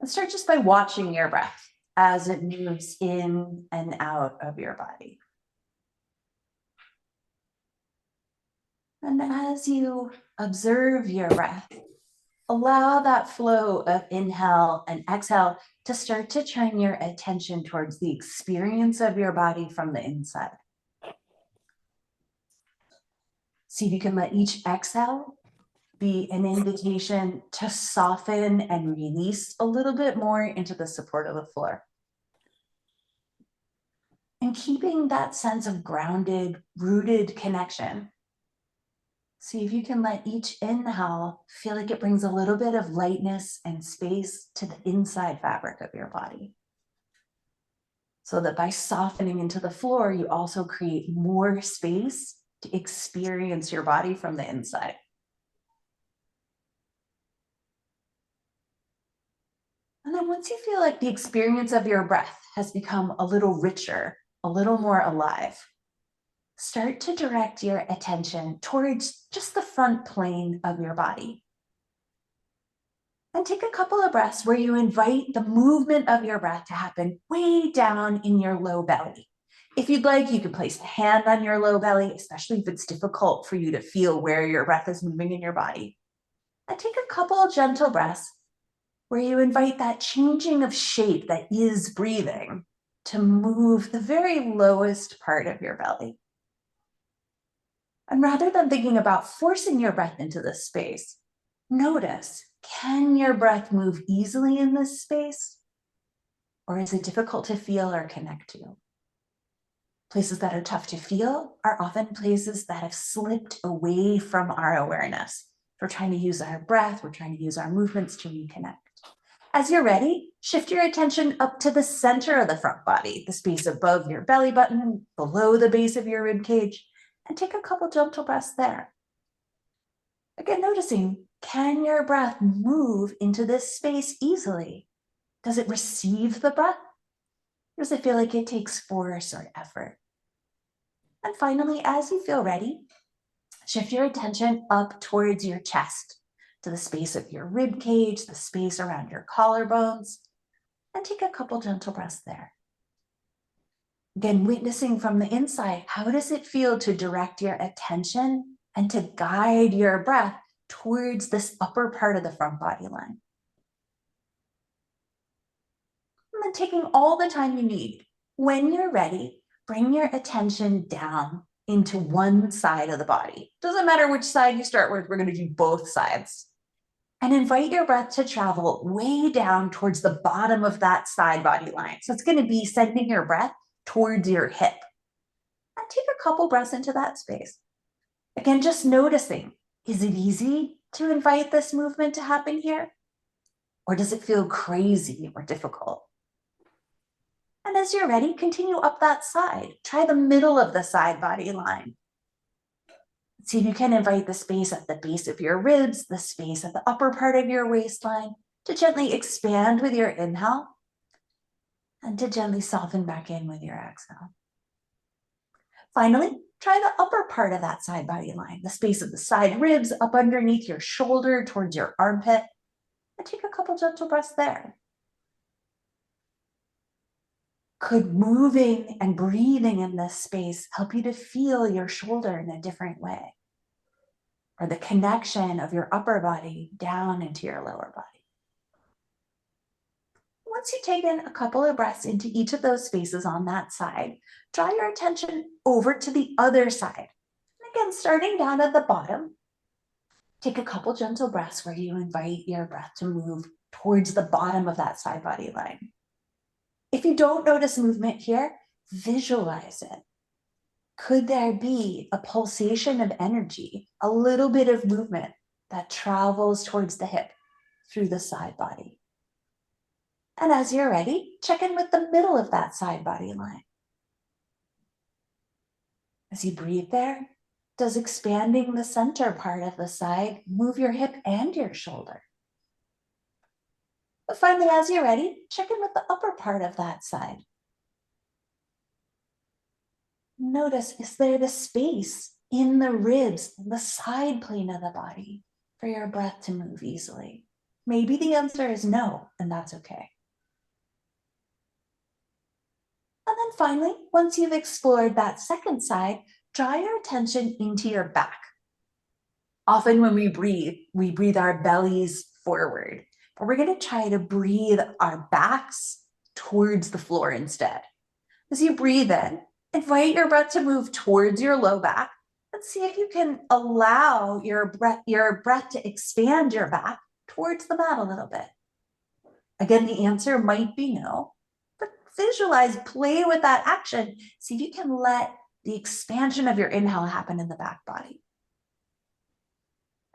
And start just by watching your breath as it moves in and out of your body. And as you observe your breath, allow that flow of inhale and exhale to start to turn your attention towards the experience of your body from the inside. See if you can let each exhale be an invitation to soften and release a little bit more into the support of the floor. And keeping that sense of grounded, rooted connection. See if you can let each inhale feel like it brings a little bit of lightness and space to the inside fabric of your body. So that by softening into the floor, you also create more space to experience your body from the inside. And then once you feel like the experience of your breath has become a little richer, a little more alive, start to direct your attention towards just the front plane of your body. And take a couple of breaths where you invite the movement of your breath to happen way down in your low belly. If you'd like, you can place a hand on your low belly, especially if it's difficult for you to feel where your breath is moving in your body. And take a couple of gentle breaths where you invite that changing of shape that is breathing to move the very lowest part of your belly. And rather than thinking about forcing your breath into this space, notice, can your breath move easily in this space? Or is it difficult to feel or connect to? Places that are tough to feel are often places that have slipped away from our awareness. We're trying to use our breath, we're trying to use our movements to reconnect. As you're ready, shift your attention up to the center of the front body, the space above your belly button, below the base of your rib cage, and take a couple gentle breaths there. Again, noticing, can your breath move into this space easily? Does it receive the breath? Or does it feel like it takes force or effort? And finally, as you feel ready, shift your attention up towards your chest, to the space of your rib cage, the space around your collarbones, and take a couple gentle breaths there. Again, witnessing from the inside, how does it feel to direct your attention and to guide your breath towards this upper part of the front body line? And then taking all the time you need, when you're ready, bring your attention down into one side of the body. Doesn't matter which side you start with, we're going to do both sides. And invite your breath to travel way down towards the bottom of that side body line. So it's going to be sending your breath towards your hip. And take a couple breaths into that space. Again, just noticing, is it easy to invite this movement to happen here? Or does it feel crazy or difficult? And as you're ready, continue up that side. Try the middle of the side body line. See if you can invite the space at the base of your ribs, the space at the upper part of your waistline, to gently expand with your inhale and to gently soften back in with your exhale. Finally, try the upper part of that side body line, the space of the side ribs up underneath your shoulder towards your armpit, and take a couple gentle breaths there. Could moving and breathing in this space help you to feel your shoulder in a different way? Or the connection of your upper body down into your lower body? Once you've taken a couple of breaths into each of those spaces on that side, draw your attention over to the other side. And again, starting down at the bottom, take a couple gentle breaths where you invite your breath to move towards the bottom of that side body line. If you don't notice movement here, visualize it. Could there be a pulsation of energy, a little bit of movement that travels towards the hip through the side body? And as you're ready, check in with the middle of that side body line. As you breathe there, does expanding the center part of the side move your hip and your shoulder? But finally, as you're ready, check in with the upper part of that side. Notice, is there the space in the ribs, the side plane of the body for your breath to move easily? Maybe the answer is no, and that's okay. And then finally, once you've explored that second side, draw your attention into your back. Often when we breathe our bellies forward, but we're going to try to breathe our backs towards the floor instead. As you breathe in, invite your breath to move towards your low back and see if you can allow your breath to expand your back towards the mat a little bit. Again, the answer might be no, but visualize, play with that action. See if you can let the expansion of your inhale happen in the back body.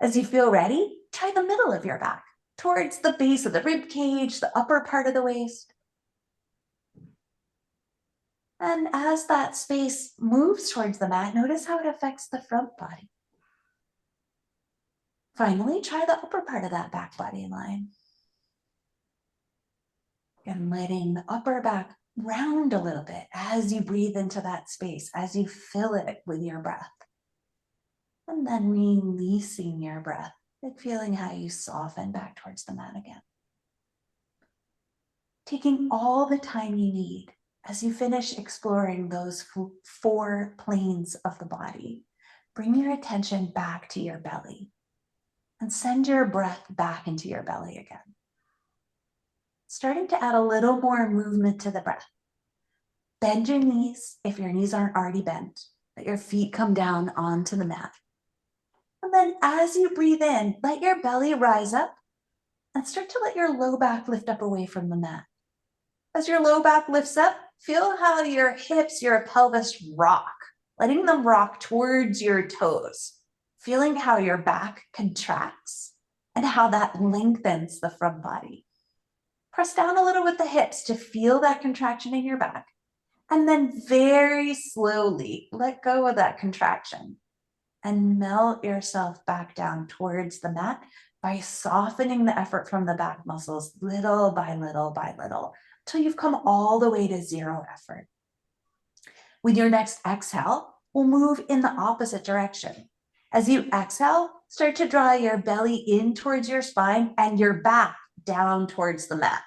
As you feel ready, try the middle of your back towards the base of the rib cage, the upper part of the waist. And as that space moves towards the mat, notice how it affects the front body. Finally, try the upper part of that back body line. And letting the upper back round a little bit as you breathe into that space, as you fill it with your breath. And then releasing your breath and feeling how you soften back towards the mat again. Taking all the time you need as you finish exploring those 4 planes of the body, bring your attention back to your belly and send your breath back into your belly again. Starting to add a little more movement to the breath. Bend your knees if your knees aren't already bent. Let your feet come down onto the mat. And then as you breathe in, let your belly rise up and start to let your low back lift up away from the mat. As your low back lifts up, feel how your hips, your pelvis rock, letting them rock towards your toes, feeling how your back contracts and how that lengthens the front body. Press down a little with the hips to feel that contraction in your back, and then very slowly let go of that contraction and melt yourself back down towards the mat by softening the effort from the back muscles little by little by little until you've come all the way to 0 effort. With your next exhale, we'll move in the opposite direction. As you exhale, start to draw your belly in towards your spine and your back down towards the mat.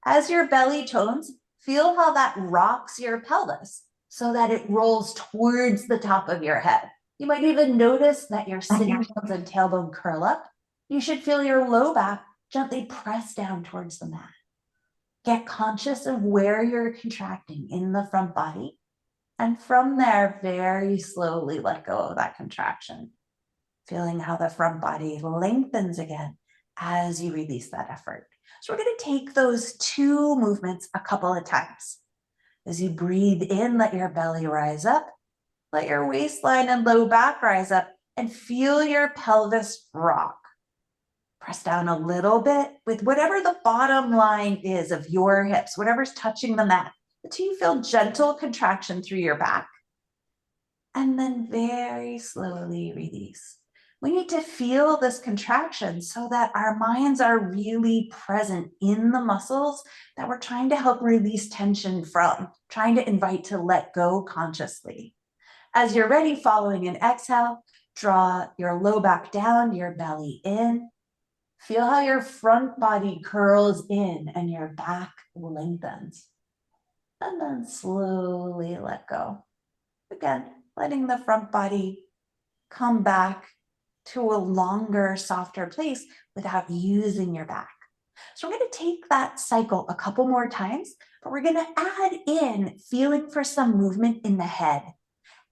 As your belly tones, feel how that rocks your pelvis so that it rolls towards the top of your head. You might even notice that your sitting bones and tailbone curl up. You should feel your low back gently press down towards the mat. Get conscious of where you're contracting in the front body. And from there, very slowly let go of that contraction. Feeling how the front body lengthens again as you release that effort. So we're going to take those 2 movements a couple of times. As you breathe in, let your belly rise up. Let your waistline and low back rise up and feel your pelvis rock. Press down a little bit with whatever the bottom line is of your hips, whatever's touching the mat, until you feel gentle contraction through your back. And then very slowly release. We need to feel this contraction so that our minds are really present in the muscles that we're trying to help release tension from, trying to invite to let go consciously. As you're ready, following an exhale, draw your low back down, your belly in. Feel how your front body curls in and your back lengthens. And then slowly let go. Again, letting the front body come back to a longer, softer place without using your back. So we're going to take that cycle a couple more times, but we're going to add in feeling for some movement in the head.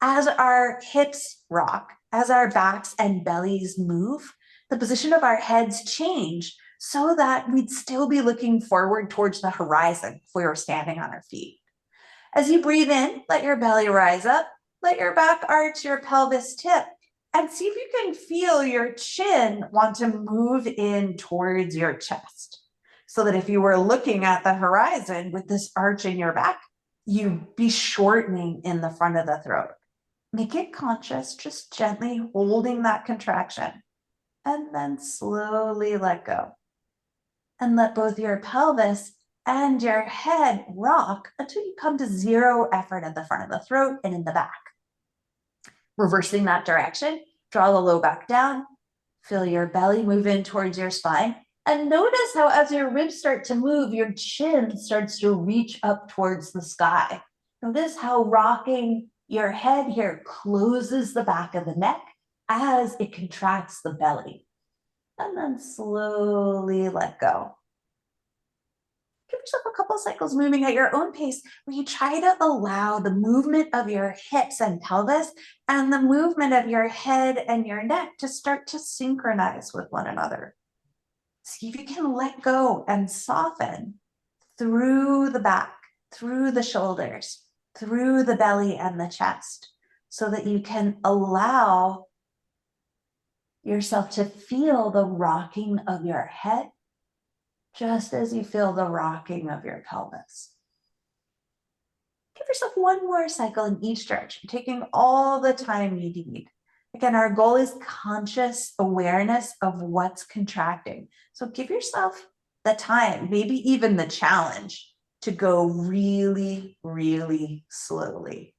As our hips rock, as our backs and bellies move, the position of our heads change so that we'd still be looking forward towards the horizon if we were standing on our feet. As you breathe in, let your belly rise up, let your back arch, your pelvis tip, and see if you can feel your chin want to move in towards your chest. So that if you were looking at the horizon with this arch in your back, you'd be shortening in the front of the throat. Make it conscious, just gently holding that contraction, and then slowly let go. And let both your pelvis and your head rock until you come to 0 effort at the front of the throat and in the back. Reversing that direction, draw the low back down, feel your belly move in towards your spine, And notice how as your ribs start to move, your chin starts to reach up towards the sky. Notice how rocking your head here closes the back of the neck as it contracts the belly. And then slowly let go. Give yourself a couple cycles moving at your own pace where you try to allow the movement of your hips and pelvis and the movement of your head and your neck to start to synchronize with one another. See if you can let go and soften through the back, through the shoulders, through the belly and the chest, so that you can allow yourself to feel the rocking of your head just as you feel the rocking of your pelvis. Give yourself one more cycle in each direction, taking all the time you need. Again, our goal is conscious awareness of what's contracting. So give yourself the time, maybe even the challenge, to go really, really slowly.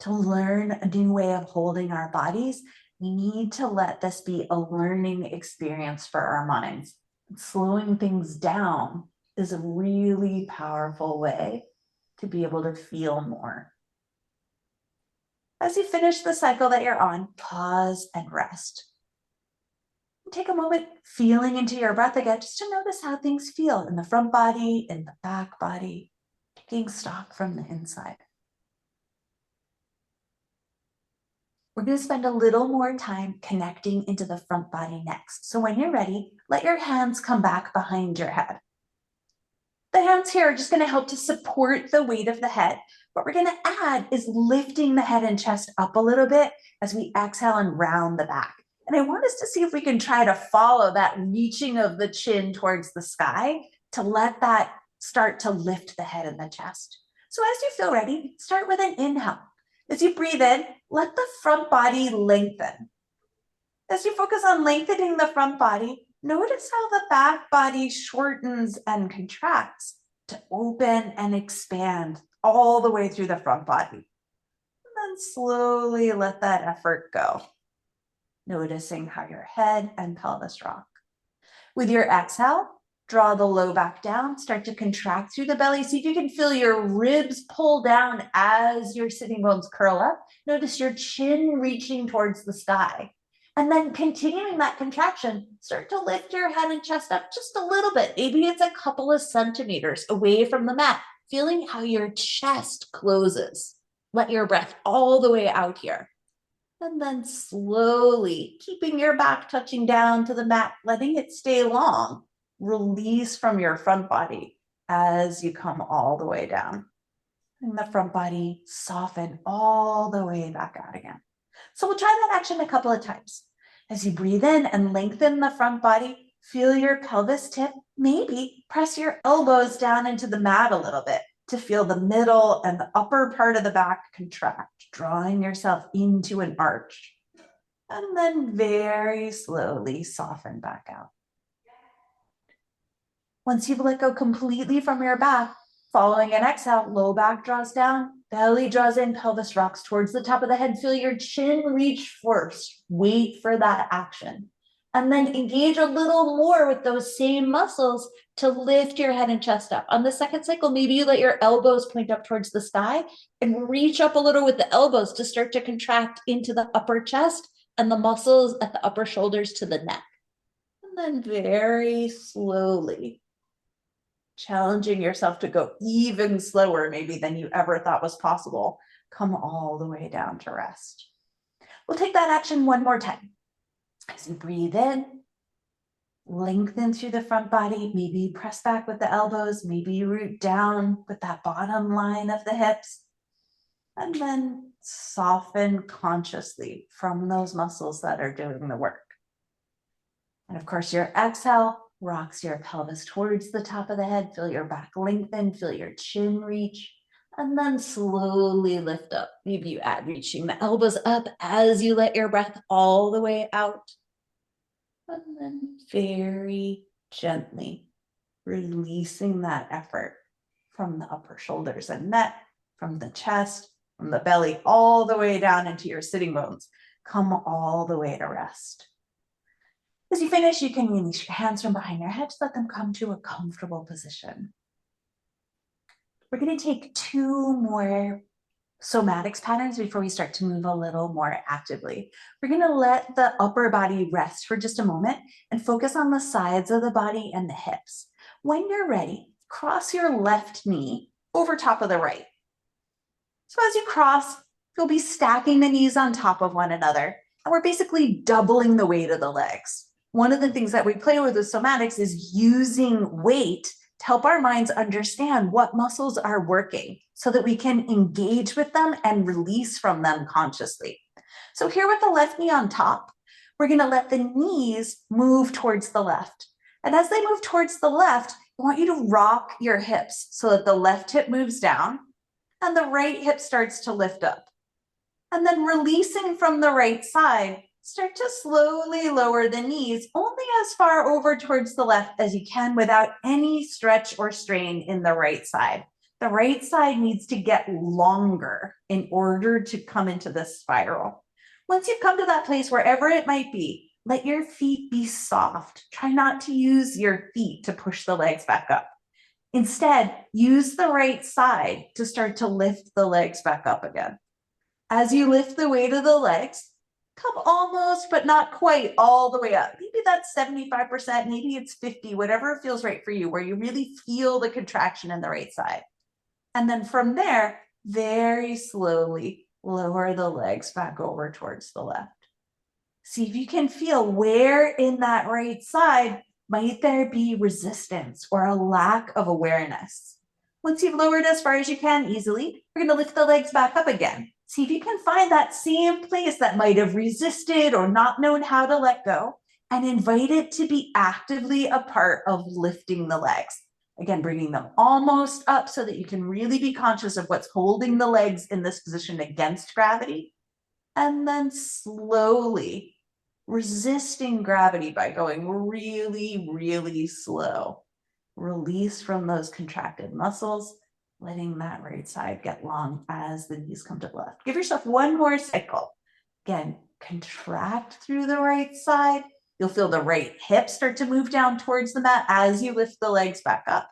To learn a new way of holding our bodies, we need to let this be a learning experience for our minds. Slowing things down is a really powerful way to be able to feel more. As you finish the cycle that you're on, pause and rest. Take a moment feeling into your breath again, just to notice how things feel in the front body, in the back body, taking stock from the inside. We're going to spend a little more time connecting into the front body next. So when you're ready, let your hands come back behind your head. The hands here are just going to help to support the weight of the head. What we're going to add is lifting the head and chest up a little bit as we exhale and round the back. And I want us to see if we can try to follow that reaching of the chin towards the sky to let that start to lift the head and the chest. So as you feel ready, start with an inhale. As you breathe in, let the front body lengthen. As you focus on lengthening the front body, notice how the back body shortens and contracts to open and expand all the way through the front body. And then slowly let that effort go, noticing how your head and pelvis rock. With your exhale, draw the low back down, start to contract through the belly. See if you can feel your ribs pull down as your sitting bones curl up. Notice your chin reaching towards the sky. And then continuing that contraction, start to lift your head and chest up just a little bit. Maybe it's a couple of centimeters away from the mat, feeling how your chest closes. Let your breath all the way out here. And then slowly, keeping your back touching down to the mat, letting it stay long, release from your front body as you come all the way down. And the front body soften all the way back out again. So we'll try that action a couple of times. As you breathe in and lengthen the front body, feel your pelvis tip. Maybe press your elbows down into the mat a little bit to feel the middle and the upper part of the back contract, drawing yourself into an arch. And then very slowly soften back out. Once you've let go completely from your back, following an exhale, low back draws down, belly draws in, pelvis rocks towards the top of the head. Feel your chin reach first. Wait for that action. And then engage a little more with those same muscles to lift your head and chest up. On the second cycle, maybe you let your elbows point up towards the sky and reach up a little with the elbows to start to contract into the upper chest and the muscles at the upper shoulders to the neck. And then very slowly, challenging yourself to go even slower maybe than you ever thought was possible, come all the way down to rest. We'll take that action one more time. As you breathe in, lengthen through the front body, maybe press back with the elbows, maybe you root down with that bottom line of the hips, and then soften consciously from those muscles that are doing the work. And of course, your exhale rocks your pelvis towards the top of the head. Feel your back lengthen, feel your chin reach, and then slowly lift up. Maybe you add reaching the elbows up as you let your breath all the way out. And then very gently releasing that effort from the upper shoulders and neck, from the chest, from the belly, all the way down into your sitting bones. Come all the way to rest. As you finish, you can release your hands from behind your head to let them come to a comfortable position. We're going to take 2 more somatics patterns before we start to move a little more actively. We're going to let the upper body rest for just a moment and focus on the sides of the body and the hips. When you're ready, cross your left knee over top of the right. So as you cross, you'll be stacking the knees on top of one another, and we're basically doubling the weight of the legs. One of the things that we play with somatics is using weight to help our minds understand what muscles are working so that we can engage with them and release from them consciously. So here with the left knee on top, we're going to let the knees move towards the left. And as they move towards the left, I want you to rock your hips so that the left hip moves down and the right hip starts to lift up. And then releasing from the right side, start to slowly lower the knees only as far over towards the left as you can without any stretch or strain in the right side. The right side needs to get longer in order to come into this spiral. Once you've come to that place, wherever it might be, let your feet be soft. Try not to use your feet to push the legs back up. Instead, use the right side to start to lift the legs back up again. As you lift the weight of the legs, come almost, but not quite all the way up. Maybe that's 75%, maybe it's 50, whatever feels right for you, where you really feel the contraction in the right side. And then from there, very slowly lower the legs back over towards the left. See if you can feel where in that right side might there be resistance or a lack of awareness. Once you've lowered as far as you can easily, we're going to lift the legs back up again. See if you can find that same place that might have resisted or not known how to let go and invite it to be actively a part of lifting the legs. Again, bringing them almost up so that you can really be conscious of what's holding the legs in this position against gravity. And then slowly resisting gravity by going really, really slow. Release from those contracted muscles, letting that right side get long as the knees come to the left. Give yourself one more cycle. Again, contract through the right side. You'll feel the right hip start to move down towards the mat as you lift the legs back up.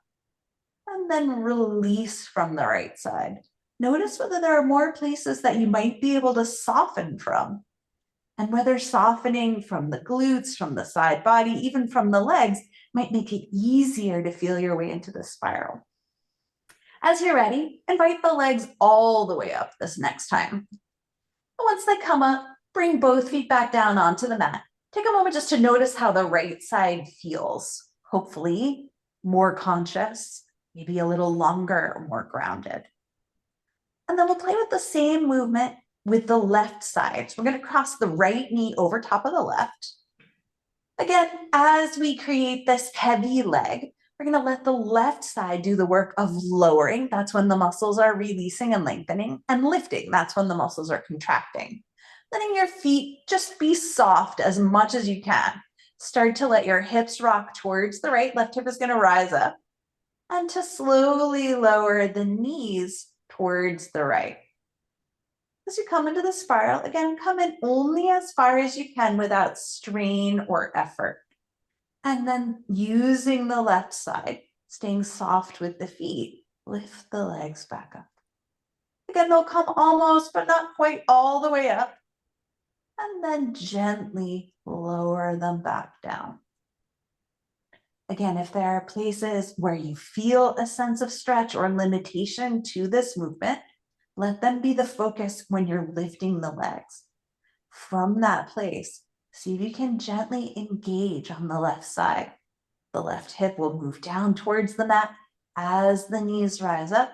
And then release from the right side. Notice whether there are more places that you might be able to soften from. And whether softening from the glutes, from the side body, even from the legs, might make it easier to feel your way into the spiral. As you're ready, invite the legs all the way up this next time. Once they come up, bring both feet back down onto the mat. Take a moment just to notice how the right side feels. Hopefully, more conscious, maybe a little longer or more grounded. And then we'll play with the same movement with the left side. So we're going to cross the right knee over top of the left. Again, as we create this heavy leg, we're going to let the left side do the work of lowering. That's when the muscles are releasing and lengthening, and lifting. That's when the muscles are contracting. Letting your feet just be soft as much as you can. Start to let your hips rock towards the right. Left hip is going to rise up. And to slowly lower the knees towards the right. As you come into the spiral, again, come in only as far as you can without strain or effort. And then using the left side, staying soft with the feet, lift the legs back up. Again, they'll come almost, but not quite all the way up. And then gently lower them back down. Again, if there are places where you feel a sense of stretch or limitation to this movement, let them be the focus when you're lifting the legs. From that place, see if you can gently engage on the left side. The left hip will move down towards the mat as the knees rise up.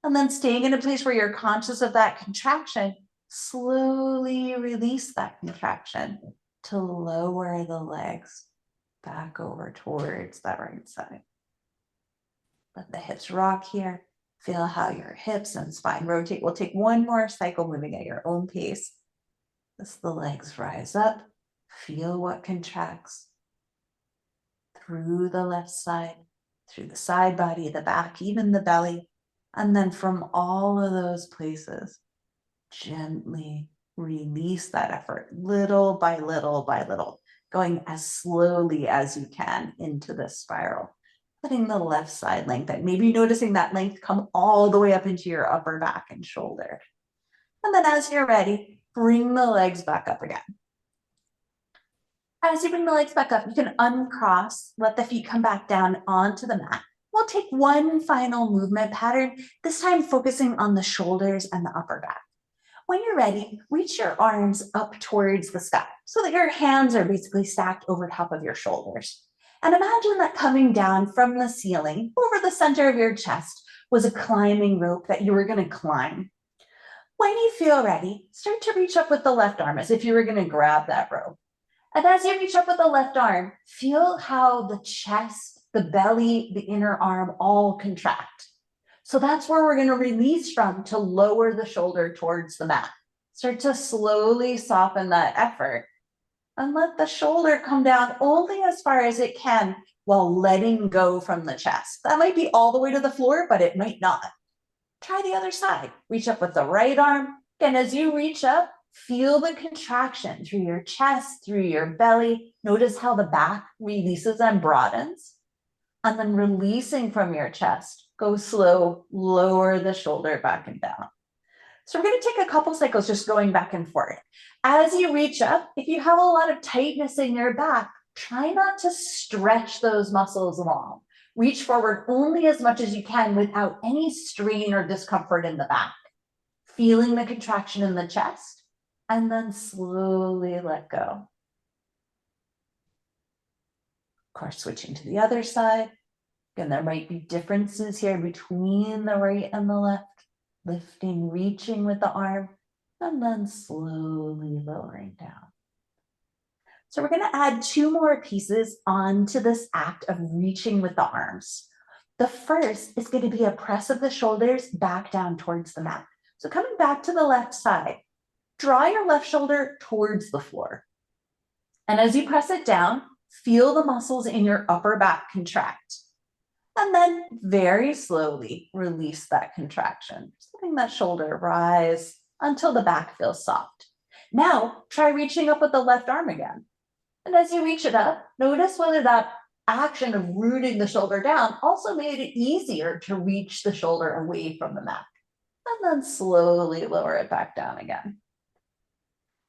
And then staying in a place where you're conscious of that contraction, slowly release that contraction to lower the legs back over towards that right side. Let the hips rock here. Feel how your hips and spine rotate. We'll take one more cycle moving at your own pace. As the legs rise up, feel what contracts through the left side, through the side body, the back, even the belly. And then from all of those places, gently release that effort little by little by little. going as slowly as you can into this spiral. Letting the left side lengthen, maybe noticing that length come all the way up into your upper back and shoulder. And then as you're ready, bring the legs back up again. As you bring the legs back up, you can uncross, let the feet come back down onto the mat. We'll take one final movement pattern, this time focusing on the shoulders and the upper back. When you're ready, reach your arms up towards the sky so that your hands are basically stacked over top of your shoulders. And imagine that coming down from the ceiling over the center of your chest was a climbing rope that you were going to climb. When you feel ready, start to reach up with the left arm as if you were going to grab that rope. And as you reach up with the left arm, feel how the chest, the belly, the inner arm all contract. So that's where we're going to release from to lower the shoulder towards the mat. Start to slowly soften that effort and let the shoulder come down only as far as it can while letting go from the chest. That might be all the way to the floor, but it might not. Try the other side. Reach up with the right arm. Again, as you reach up, feel the contraction through your chest, through your belly. Notice how the back releases and broadens. And then releasing from your chest, go slow, lower the shoulder back and down. So we're going to take a couple cycles just going back and forth. As you reach up, if you have a lot of tightness in your back, try not to stretch those muscles long. Reach forward only as much as you can without any strain or discomfort in the back. Feeling the contraction in the chest, and then slowly let go. Of course, switching to the other side. Again, there might be differences here between the right and the left. Lifting, reaching with the arm, and then slowly lowering down. So we're going to add two more pieces onto this act of reaching with the arms. The first is going to be a press of the shoulders back down towards the mat. So coming back to the left side, draw your left shoulder towards the floor. And as you press it down, feel the muscles in your upper back contract. And then very slowly release that contraction. Just letting that shoulder rise until the back feels soft. Now try reaching up with the left arm again. And as you reach it up, notice whether that action of rooting the shoulder down also made it easier to reach the shoulder away from the mat. And then slowly lower it back down again.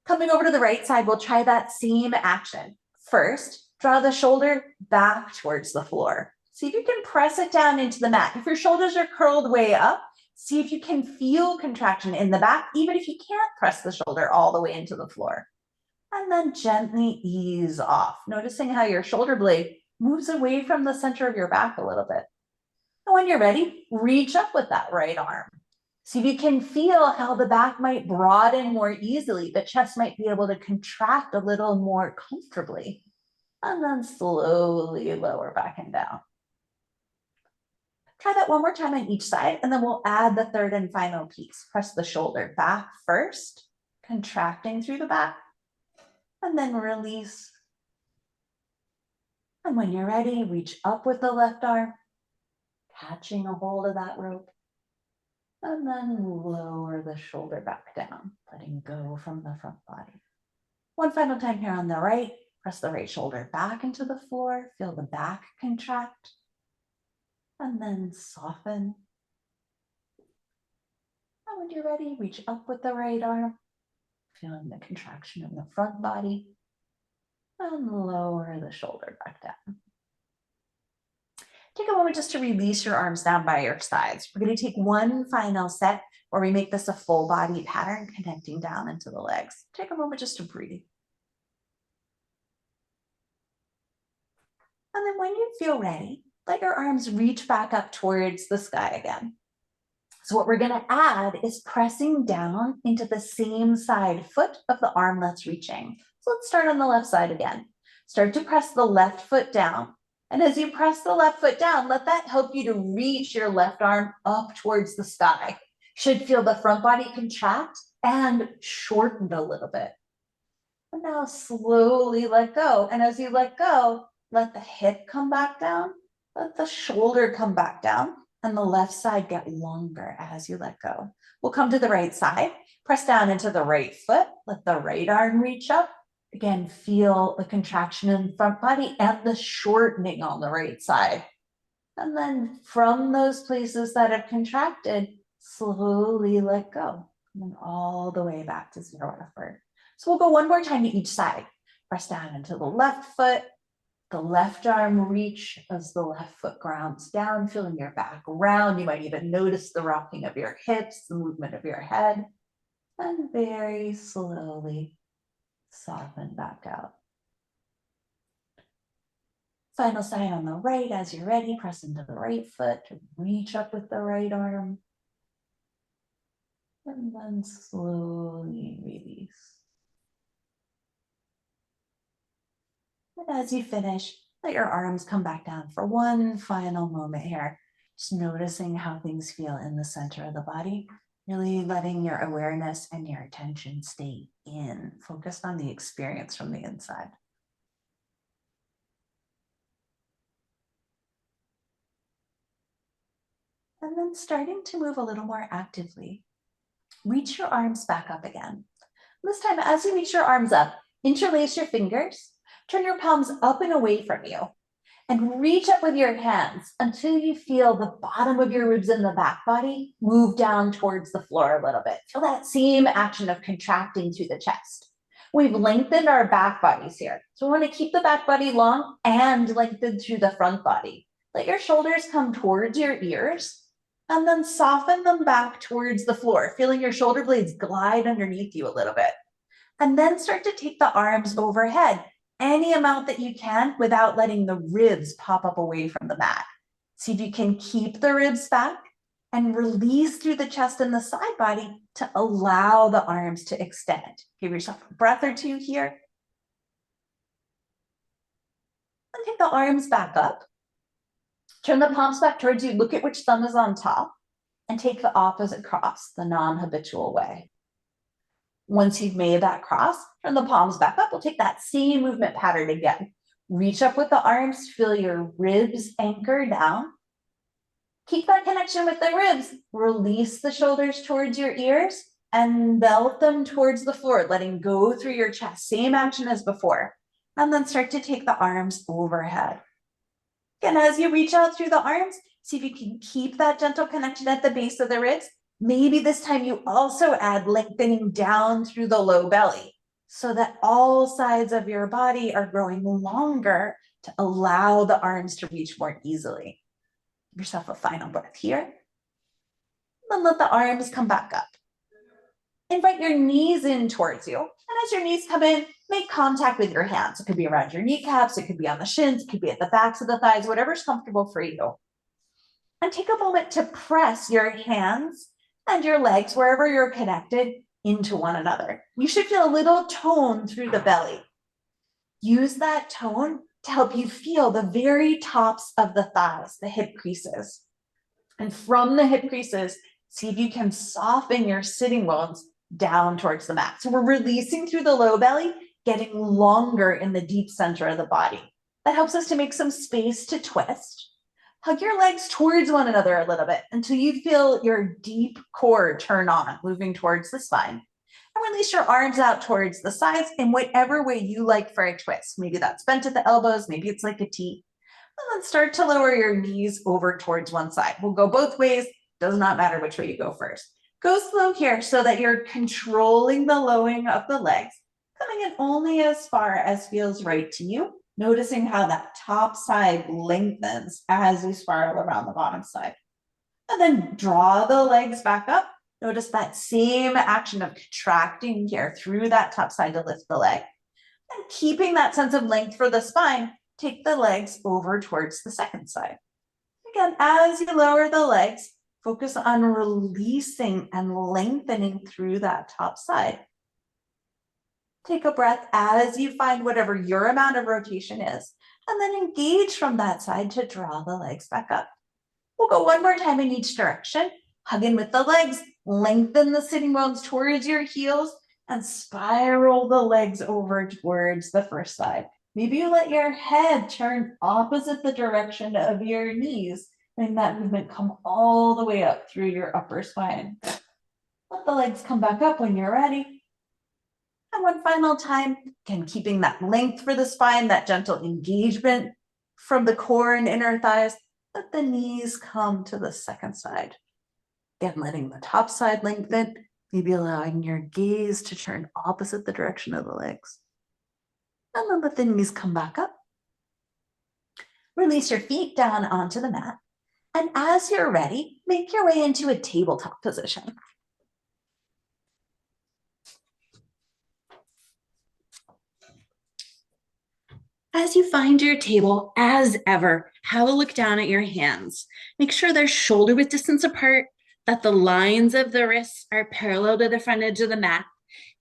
Coming over to the right side, we'll try that same action. First, draw the shoulder back towards the floor. See if you can press it down into the mat. If your shoulders are curled way up, see if you can feel contraction in the back, even if you can't press the shoulder all the way into the floor. And then gently ease off, noticing how your shoulder blade moves away from the center of your back a little bit. And when you're ready, reach up with that right arm. See if you can feel how the back might broaden more easily. The chest might be able to contract a little more comfortably. And then slowly lower back and down. Try that one more time on each side, and then we'll add the third and final piece. Press the shoulder back first, contracting through the back, and then release. And when you're ready, reach up with the left arm, catching a hold of that rope, and then lower the shoulder back down, letting go from the front body. One final time here on the right, press the right shoulder back into the floor, feel the back contract. And then soften. And when you're ready, reach up with the right arm, feeling the contraction in the front body, and lower the shoulder back down. Take a moment just to release your arms down by your sides. We're going to take one final set where we make this a full body pattern, connecting down into the legs. Take a moment just to breathe. And then when you feel ready, let your arms reach back up towards the sky again. So what we're going to add is pressing down into the same side foot of the arm that's reaching. So let's start on the left side again. Start to press the left foot down. And as you press the left foot down, let that help you to reach your left arm up towards the sky. Should feel the front body contract and shorten a little bit. And now slowly let go. And as you let go, let the hip come back down. Let the shoulder come back down and the left side get longer as you let go. We'll come to the right side, press down into the right foot, let the right arm reach up, Again, feel the contraction in the front body and the shortening on the right side. And then from those places that have contracted, slowly let go. And all the way back to zero effort. So we'll go one more time to each side. Press down into the left foot, the left arm reach as the left foot grounds down, feeling your back round. You might even notice the rocking of your hips, the movement of your head, and very slowly soften back out. Final side on the right. As you're ready, press into the right foot, reach up with the right arm, and then slowly release. And as you finish, let your arms come back down for one final moment here. Just noticing how things feel in the center of the body, really letting your awareness and your attention stay in, focused on the experience from the inside. And then starting to move a little more actively, reach your arms back up again. This time, as you reach your arms up, interlace your fingers, turn your palms up and away from you, and reach up with your hands until you feel the bottom of your ribs in the back body move down towards the floor a little bit. Feel that same action of contracting through the chest. We've lengthened our back bodies here. So we want to keep the back body long and lengthened through the front body. Let your shoulders come towards your ears and then soften them back towards the floor, feeling your shoulder blades glide underneath you a little bit. And then start to take the arms overhead, any amount that you can without letting the ribs pop up away from the mat. See if you can keep the ribs back and release through the chest and the side body to allow the arms to extend. Give yourself a breath or two here. And take the arms back up. Turn the palms back towards you. Look at which thumb is on top and take the opposite cross, the non-habitual way. Once you've made that cross, turn the palms back up. We'll take that same movement pattern again. Reach up with the arms, feel your ribs anchor down. Keep that connection with the ribs. Release the shoulders towards your ears and melt them towards the floor, letting go through your chest. Same action as before. And then start to take the arms overhead. Again, as you reach out through the arms, see if you can keep that gentle connection at the base of the ribs. Maybe this time you also add lengthening down through the low belly so that all sides of your body are growing longer to allow the arms to reach more easily. Give yourself a final breath here. Then let the arms come back up. Invite your knees in towards you. And as your knees come in, make contact with your hands. It could be around your kneecaps, it could be on the shins, it could be at the backs of the thighs, whatever's comfortable for you. And take a moment to press your hands and your legs, wherever you're connected, into one another. You should feel a little tone through the belly. Use that tone to help you feel the very tops of the thighs, the hip creases. And from the hip creases, see if you can soften your sitting bones down towards the mat. So we're releasing through the low belly, getting longer in the deep center of the body. That helps us to make some space to twist. Hug your legs towards one another a little bit until you feel your deep core turn on, moving towards the spine. And release your arms out towards the sides in whatever way you like for a twist. Maybe that's bent at the elbows, maybe it's like a T. And then start to lower your knees over towards one side. We'll go both ways. Does not matter which way you go first. Go slow here so that you're controlling the lowering of the legs, coming in only as far as feels right to you, noticing how that top side lengthens as you spiral around the bottom side. And then draw the legs back up. Notice that same action of contracting here through that top side to lift the leg. And keeping that sense of length for the spine, take the legs over towards the second side. Again, as you lower the legs, focus on releasing and lengthening through that top side. Take a breath as you find whatever your amount of rotation is, and then engage from that side to draw the legs back up. We'll go one more time in each direction. Hug in with the legs, lengthen the sitting bones towards your heels, and spiral the legs over towards the first side. Maybe you let your head turn opposite the direction of your knees, letting that movement come all the way up through your upper spine. Let the legs come back up when you're ready. And one final time, again, keeping that length for the spine, that gentle engagement from the core and inner thighs. Let the knees come to the second side. Again, letting the top side lengthen, maybe allowing your gaze to turn opposite the direction of the legs. And then let the knees come back up. Release your feet down onto the mat. And as you're ready, make your way into a tabletop position. As you find your table, as ever, have a look down at your hands. Make sure they're shoulder width distance apart, that the lines of the wrists are parallel to the front edge of the mat,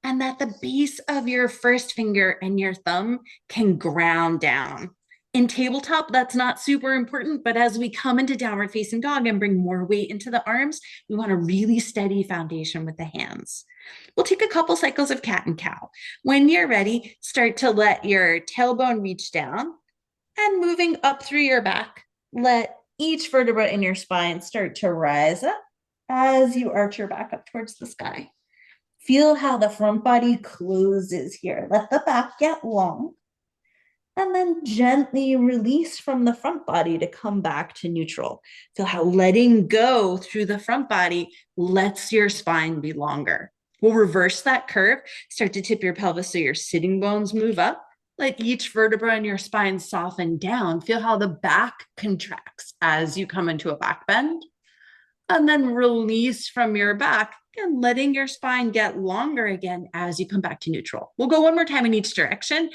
and that the base of your first finger and your thumb can ground down. In tabletop, that's not super important, but as we come into downward facing dog and bring more weight into the arms, we want a really steady foundation with the hands. We'll take a couple cycles of cat and cow. When you're ready, start to let your tailbone reach down, and moving up through your back, let each vertebra in your spine start to rise up as you arch your back up towards the sky. Feel how the front body closes here. Let the back get long. And then gently release from the front body to come back to neutral. Feel how letting go through the front body lets your spine be longer. We'll reverse that curve. Start to tip your pelvis so your sitting bones move up. Let each vertebra in your spine soften down. Feel how the back contracts as you come into a back bend. And then release from your back and letting your spine get longer again as you come back to neutral. We'll go one more time in each direction.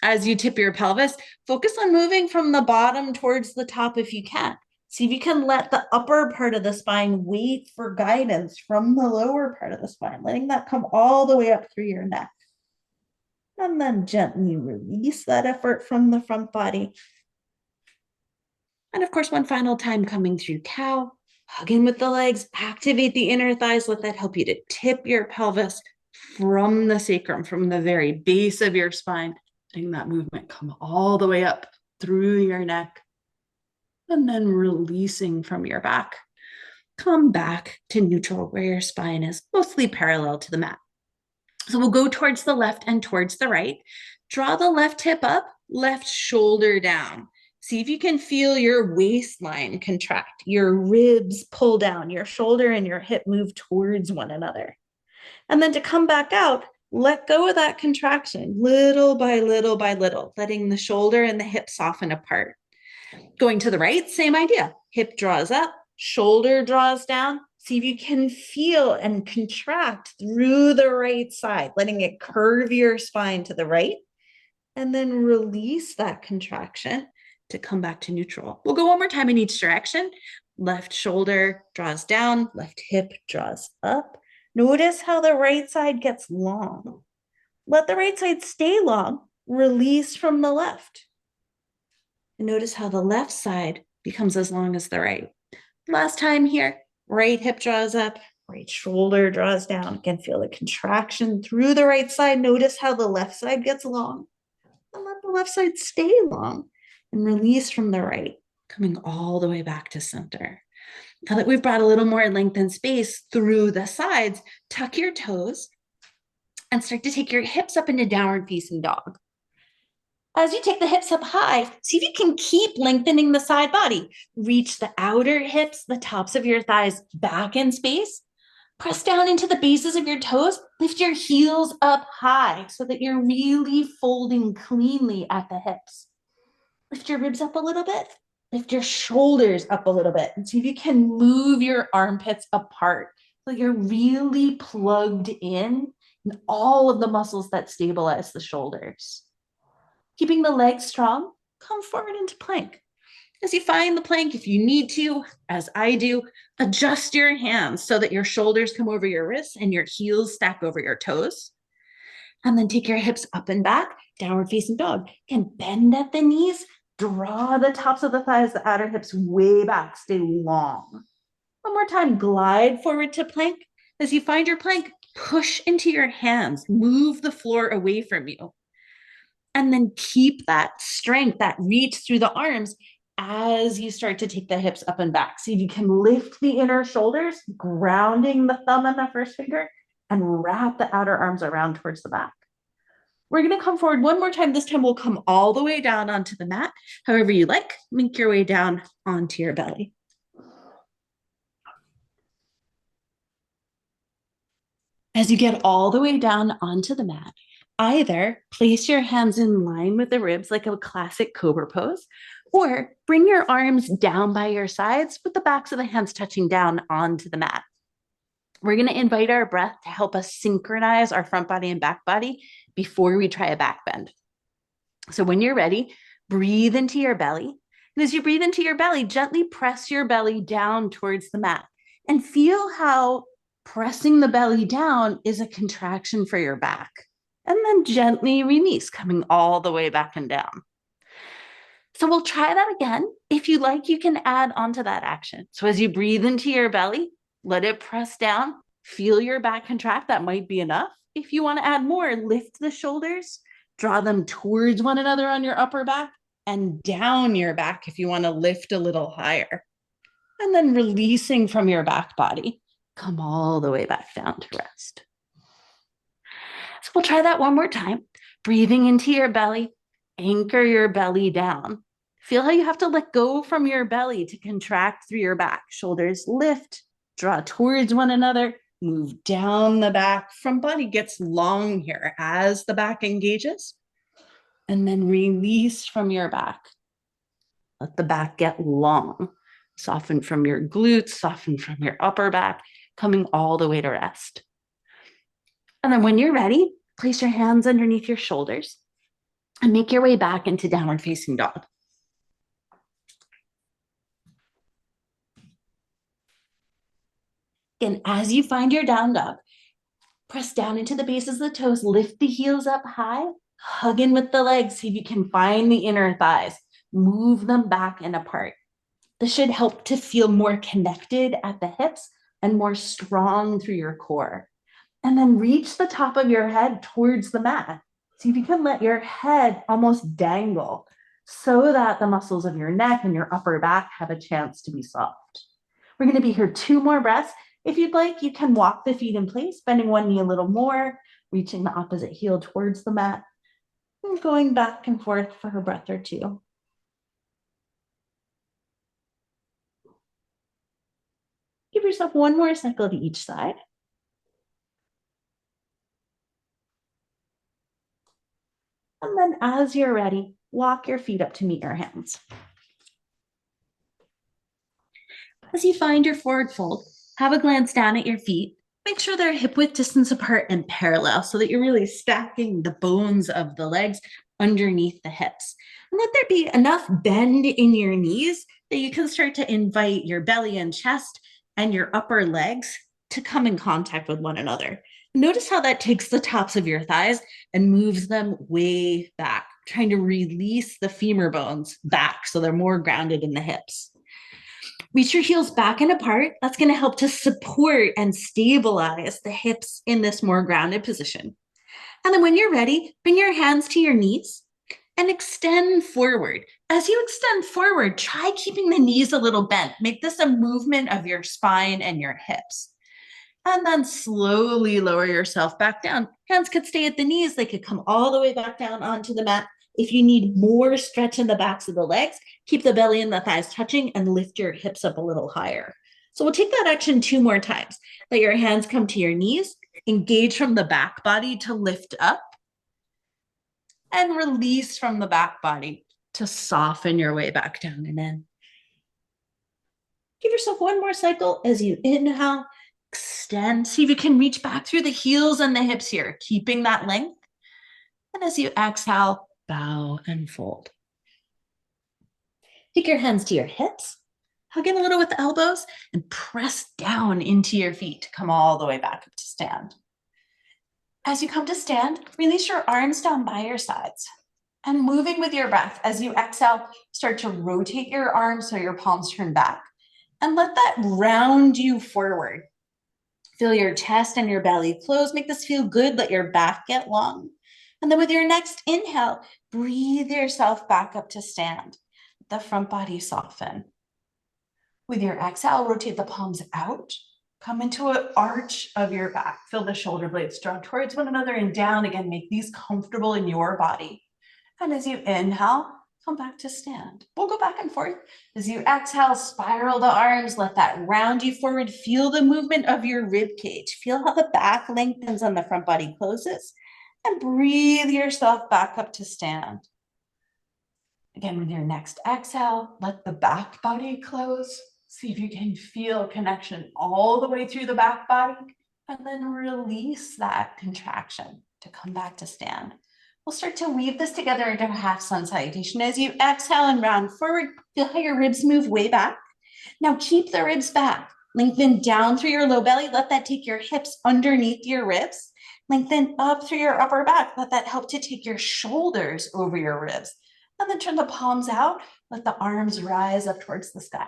As you tip your pelvis, focus on moving from the bottom towards the top if you can. See if you can let the upper part of the spine wait for guidance from the lower part of the spine, letting that come all the way up through your neck. And then gently release that effort from the front body. And of course, one final time coming through cow, hug in with the legs, activate the inner thighs, let that help you to tip your pelvis from the sacrum, from the very base of your spine, letting that movement come all the way up through your neck, and then releasing from your back. Come back to neutral where your spine is mostly parallel to the mat. So we'll go towards the left and towards the right. Draw the left hip up, left shoulder down. See if you can feel your waistline contract, your ribs pull down, your shoulder and your hip move towards one another. And then to come back out, let go of that contraction little by little by little, letting the shoulder and the hip soften apart. Going to the right, same idea. Hip draws up, shoulder draws down. See if you can feel and contract through the right side, letting it curve your spine to the right, and then release that contraction to come back to neutral. We'll go one more time in each direction. Left shoulder draws down, left hip draws up. Notice how the right side gets long. Let the right side stay long, release from the left. And notice how the left side becomes as long as the right. Last time here, right hip draws up, right shoulder draws down. Again, feel the contraction through the right side. Notice how the left side gets long. And let the left side stay long and release from the right, coming all the way back to center. Now that we've brought a little more length and space through the sides, tuck your toes and start to take your hips up into downward facing dog. As you take the hips up high, see if you can keep lengthening the side body. Reach the outer hips, the tops of your thighs back in space. Press down into the bases of your toes. Lift your heels up high so that you're really folding cleanly at the hips. Lift your ribs up a little bit. Lift your shoulders up a little bit. And see if you can move your armpits apart so you're really plugged in all of the muscles that stabilize the shoulders. Keeping the legs strong, come forward into plank. As you find the plank, if you need to, as I do, adjust your hands so that your shoulders come over your wrists and your heels stack over your toes. And then take your hips up and back, downward facing dog. Again, bend at the knees, draw the tops of the thighs, the outer hips way back, stay long. One more time, glide forward to plank. As you find your plank, push into your hands, move the floor away from you. And then keep that strength, that reach through the arms as you start to take the hips up and back. See if you can lift the inner shoulders, grounding the thumb and the first finger, and wrap the outer arms around towards the back. We're going to come forward one more time. This time we'll come all the way down onto the mat. However you like, make your way down onto your belly. As you get all the way down onto the mat, either place your hands in line with the ribs like a classic cobra pose, or bring your arms down by your sides with the backs of the hands touching down onto the mat. We're going to invite our breath to help us synchronize our front body and back body before we try a back bend. So when you're ready, breathe into your belly. And as you breathe into your belly, gently press your belly down towards the mat and feel how pressing the belly down is a contraction for your back. And then gently release, coming all the way back and down. So we'll try that again. If you like, you can add onto that action. So as you breathe into your belly, let it press down, feel your back contract. That might be enough. If you want to add more, lift the shoulders, draw them towards one another on your upper back and down your back if you want to lift a little higher. And then releasing from your back body, come all the way back down to rest. So we'll try that one more time. Breathing into your belly, anchor your belly down. Feel how you have to let go from your belly to contract through your back. Shoulders lift, draw towards one another, move down the back. Front body gets long here as the back engages. And then release from your back. Let the back get long. Soften from your glutes, soften from your upper back, coming all the way to rest. And then when you're ready, place your hands underneath your shoulders and make your way back into downward facing dog. And as you find your down dog, press down into the bases of the toes, lift the heels up high, hug in with the legs, see if you can find the inner thighs, move them back and apart. This should help to feel more connected at the hips and more strong through your core. And then reach the top of your head towards the mat. See if you can let your head almost dangle so that the muscles of your neck and your upper back have a chance to be soft. We're going to be here 2 more breaths. If you'd like, you can walk the feet in place, bending one knee a little more, reaching the opposite heel towards the mat, and going back and forth for a breath or 2. Give yourself one more cycle to each side. And then as you're ready, walk your feet up to meet your hands. As you find your forward fold, have a glance down at your feet. Make sure they're hip width distance apart and parallel so that you're really stacking the bones of the legs underneath the hips. And let there be enough bend in your knees that you can start to invite your belly and chest and your upper legs to come in contact with one another. Notice how that takes the tops of your thighs and moves them way back, trying to release the femur bones back so they're more grounded in the hips. Reach your heels back and apart. That's going to help to support and stabilize the hips in this more grounded position. And then when you're ready, bring your hands to your knees and extend forward. As you extend forward, try keeping the knees a little bent. Make this a movement of your spine and your hips. And then slowly lower yourself back down. Hands could stay at the knees. They could come all the way back down onto the mat. If you need more stretch in the backs of the legs, keep the belly and the thighs touching and lift your hips up a little higher. So we'll take that action 2 more times. Let your hands come to your knees, engage from the back body to lift up, and release from the back body to soften your way back down and in. Give yourself one more cycle as you inhale, extend. See if you can reach back through the heels and the hips here, keeping that length. And as you exhale, bow and fold. Take your hands to your hips, hug in a little with the elbows, and press down into your feet to come all the way back up to stand. As you come to stand, release your arms down by your sides. And moving with your breath, as you exhale, start to rotate your arms so your palms turn back. And let that round you forward. Feel your chest and your belly close. Make this feel good. Let your back get long. And then with your next inhale, breathe yourself back up to stand. The front body soften. With your exhale, rotate the palms out. Come into an arch of your back. Feel the shoulder blades draw towards one another and down. Again, make these comfortable in your body. And as you inhale, come back to stand. We'll go back and forth. As you exhale, spiral the arms. Let that round you forward. Feel the movement of your rib cage. Feel how the back lengthens and the front body closes. And breathe yourself back up to stand. Again, with your next exhale, let the back body close. See if you can feel connection all the way through the back body, and then release that contraction to come back to stand. We'll start to weave this together into a half sun salutation. As you exhale and round forward, feel how your ribs move way back. Now keep the ribs back. Lengthen down through your low belly. Let that take your hips underneath your ribs. Lengthen up through your upper back. Let that help to take your shoulders over your ribs. And then turn the palms out. Let the arms rise up towards the sky.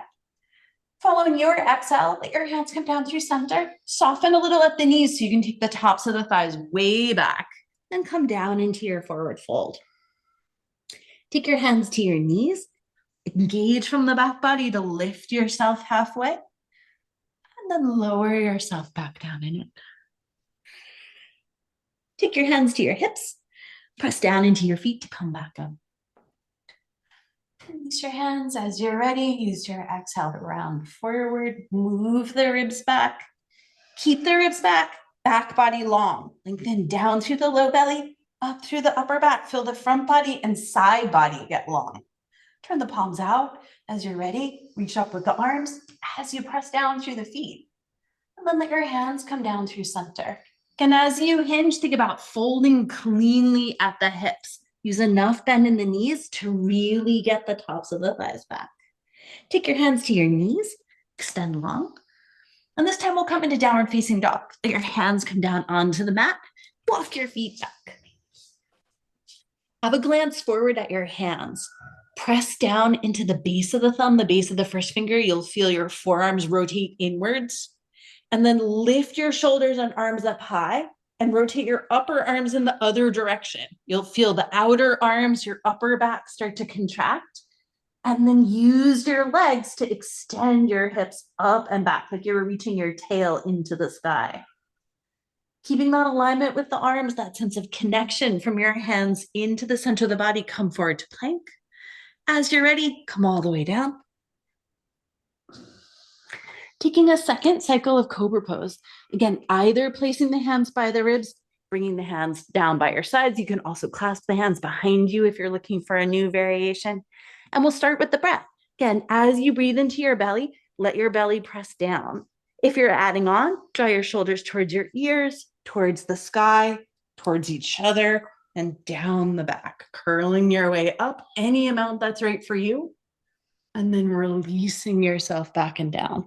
Following your exhale, let your hands come down through center. Soften a little at the knees so you can take the tops of the thighs way back. Then come down into your forward fold. Take your hands to your knees. Engage from the back body to lift yourself halfway. And then lower yourself back down in it. Take your hands to your hips. Press down into your feet to come back up. Release your hands as you're ready. Use your exhale to round forward. Move the ribs back. Keep the ribs back. Back body long. Lengthen down through the low belly, up through the upper back. Feel the front body and side body get long. Turn the palms out as you're ready. Reach up with the arms as you press down through the feet. And then let your hands come down through center. And as you hinge, think about folding cleanly at the hips. Use enough bend in the knees to really get the tops of the thighs back. Take your hands to your knees, extend long. And this time we'll come into downward facing dog. Let your hands come down onto the mat. Walk your feet back. Have a glance forward at your hands. Press down into the base of the thumb, the base of the first finger. You'll feel your forearms rotate inwards. And then lift your shoulders and arms up high. And rotate your upper arms in the other direction. You'll feel the outer arms, your upper back start to contract. And then use your legs to extend your hips up and back, like you're reaching your tail into the sky. Keeping that alignment with the arms, that sense of connection from your hands into the center of the body, come forward to plank. As you're ready, come all the way down. Taking a second cycle of cobra pose. Again, either placing the hands by the ribs, bringing the hands down by your sides. You can also clasp the hands behind you if you're looking for a new variation. And we'll start with the breath. Again, as you breathe into your belly, let your belly press down. If you're adding on, draw your shoulders towards your ears, towards the sky, towards each other, and down the back, curling your way up any amount that's right for you. And then releasing yourself back and down.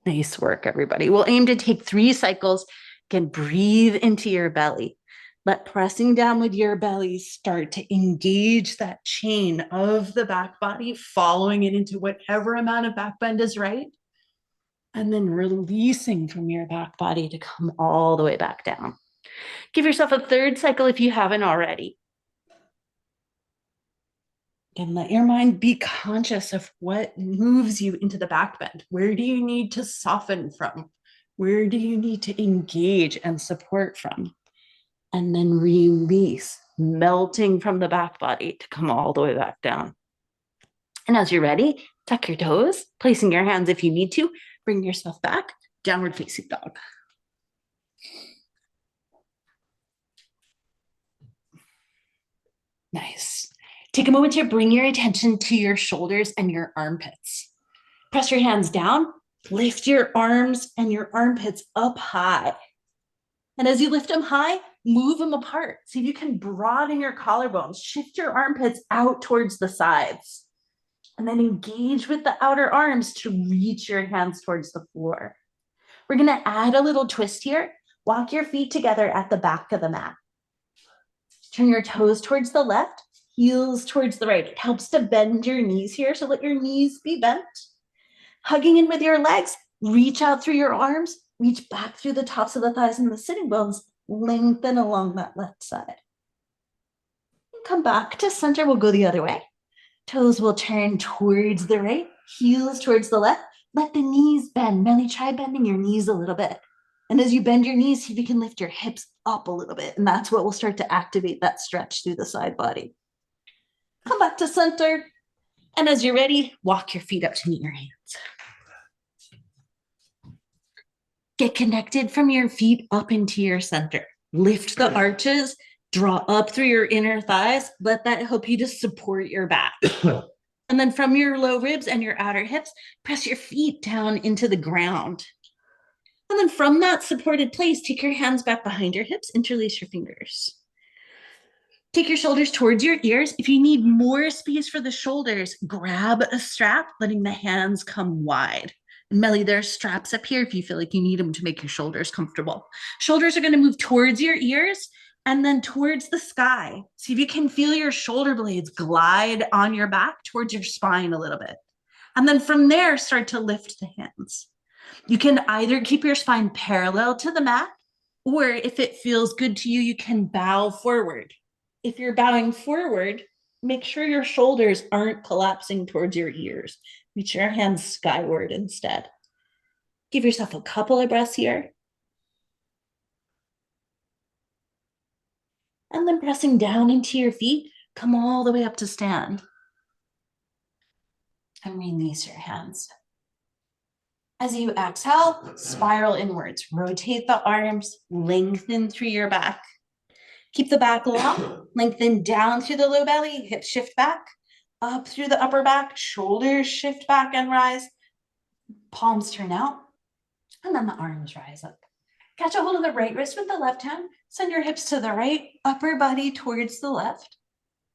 Nice work, everybody. We'll aim to take 3 cycles. Again, breathe into your belly. Let pressing down with your belly start to engage that chain of the back body, following it into whatever amount of back bend is right. And then releasing from your back body to come all the way back down. Give yourself a 3rd cycle if you haven't already. And let your mind be conscious of what moves you into the back bend. Where do you need to soften from? Where do you need to engage and support from? And then release, melting from the back body to come all the way back down. And as you're ready, tuck your toes, placing your hands if you need to, bring yourself back, downward facing dog. Nice. Take a moment to bring your attention to your shoulders and your armpits. Press your hands down, lift your arms and your armpits up high. And as you lift them high, move them apart. See if you can broaden your collarbones, shift your armpits out towards the sides, and then engage with the outer arms to reach your hands towards the floor. We're gonna add a little twist here. Walk your feet together at the back of the mat. Turn your toes towards the left, heels towards the right. It helps to bend your knees here, so let your knees be bent. Hugging in with your legs, reach out through your arms, reach back through the tops of the thighs and the sitting bones, lengthen along that left side. Come back to center, we'll go the other way. Toes will turn towards the right, heels towards the left. let the knees bend. Melly, try bending your knees a little bit. And as you bend your knees, see if you can lift your hips up a little bit. And that's what will start to activate that stretch through the side body. Come back to center. And as you're ready, walk your feet up to meet your hands. Get connected from your feet up into your center. Lift the arches, draw up through your inner thighs. Let that help you to support your back. And then from your low ribs and your outer hips, press your feet down into the ground. And then from that supported place, take your hands back behind your hips, interlace your fingers. Take your shoulders towards your ears. If you need more space for the shoulders, grab a strap, letting the hands come wide. And Melly, there are straps up here if you feel like you need them to make your shoulders comfortable. Shoulders are going to move towards your ears and then towards the sky. See if you can feel your shoulder blades glide on your back towards your spine a little bit. And then from there, start to lift the hands. You can either keep your spine parallel to the mat, or if it feels good to you, you can bow forward. If you're bowing forward, make sure your shoulders aren't collapsing towards your ears. Reach your hands skyward instead. Give yourself a couple of breaths here. And then pressing down into your feet, come all the way up to stand. And release your hands. As you exhale, spiral inwards. Rotate the arms, lengthen through your back. Keep the back long, lengthen down through the low belly, hips shift back, up through the upper back, shoulders shift back and rise, palms turn out, and then the arms rise up. Catch a hold of the right wrist with the left hand, send your hips to the right, upper body towards the left.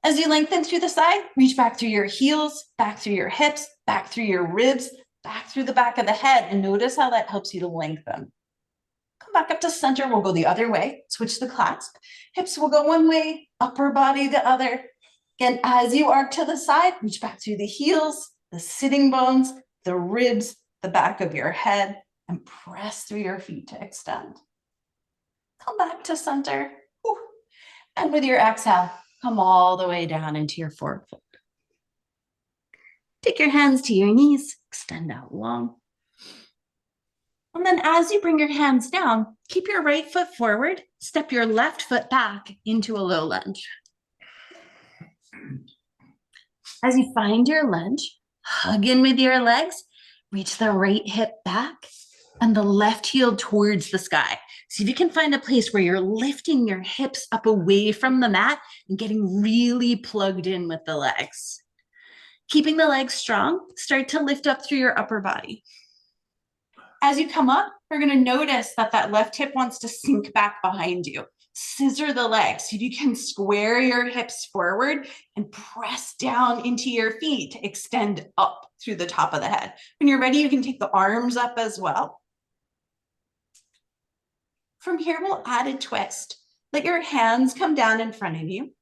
As you lengthen through the side, reach back through your heels, back through your hips, back through your ribs, back through the back of the head, and notice how that helps you to lengthen. Come back up to center, we'll go the other way, switch the clasp. Hips will go one way, upper body the other. Again, as you arc to the side, reach back through the heels, the sitting bones, the ribs, the back of your head, and press through your feet to extend. Come back to center. Whew. And with your exhale, come all the way down into your forefoot. Take your hands to your knees, extend out long. And then as you bring your hands down, keep your right foot forward, step your left foot back into a low lunge. As you find your lunge, hug in with your legs, reach the right hip back and the left heel towards the sky. See if you can find a place where you're lifting your hips up away from the mat and getting really plugged in with the legs. Keeping the legs strong, start to lift up through your upper body. As you come up, you're going to notice that that left hip wants to sink back behind you. Scissor the legs. See if you can square your hips forward and press down into your feet to extend up through the top of the head. When you're ready, you can take the arms up as well. From here, we'll add a twist. Let your hands come down in front of you.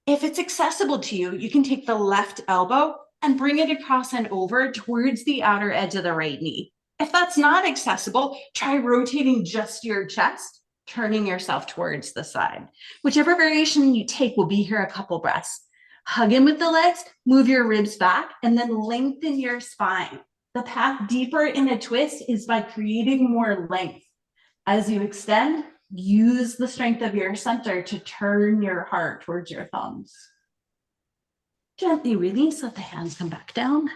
If it's accessible to you, you can take the left elbow and bring it across and over towards the outer edge of the right knee. If that's not accessible, try rotating just your chest, turning yourself towards the side. Whichever variation you take will be here a couple breaths. Hug in with the legs, move your ribs back, and then lengthen your spine. The path deeper in a twist is by creating more length. As you extend, use the strength of your center to turn your heart towards your thumbs. Gently release, let the hands come back down,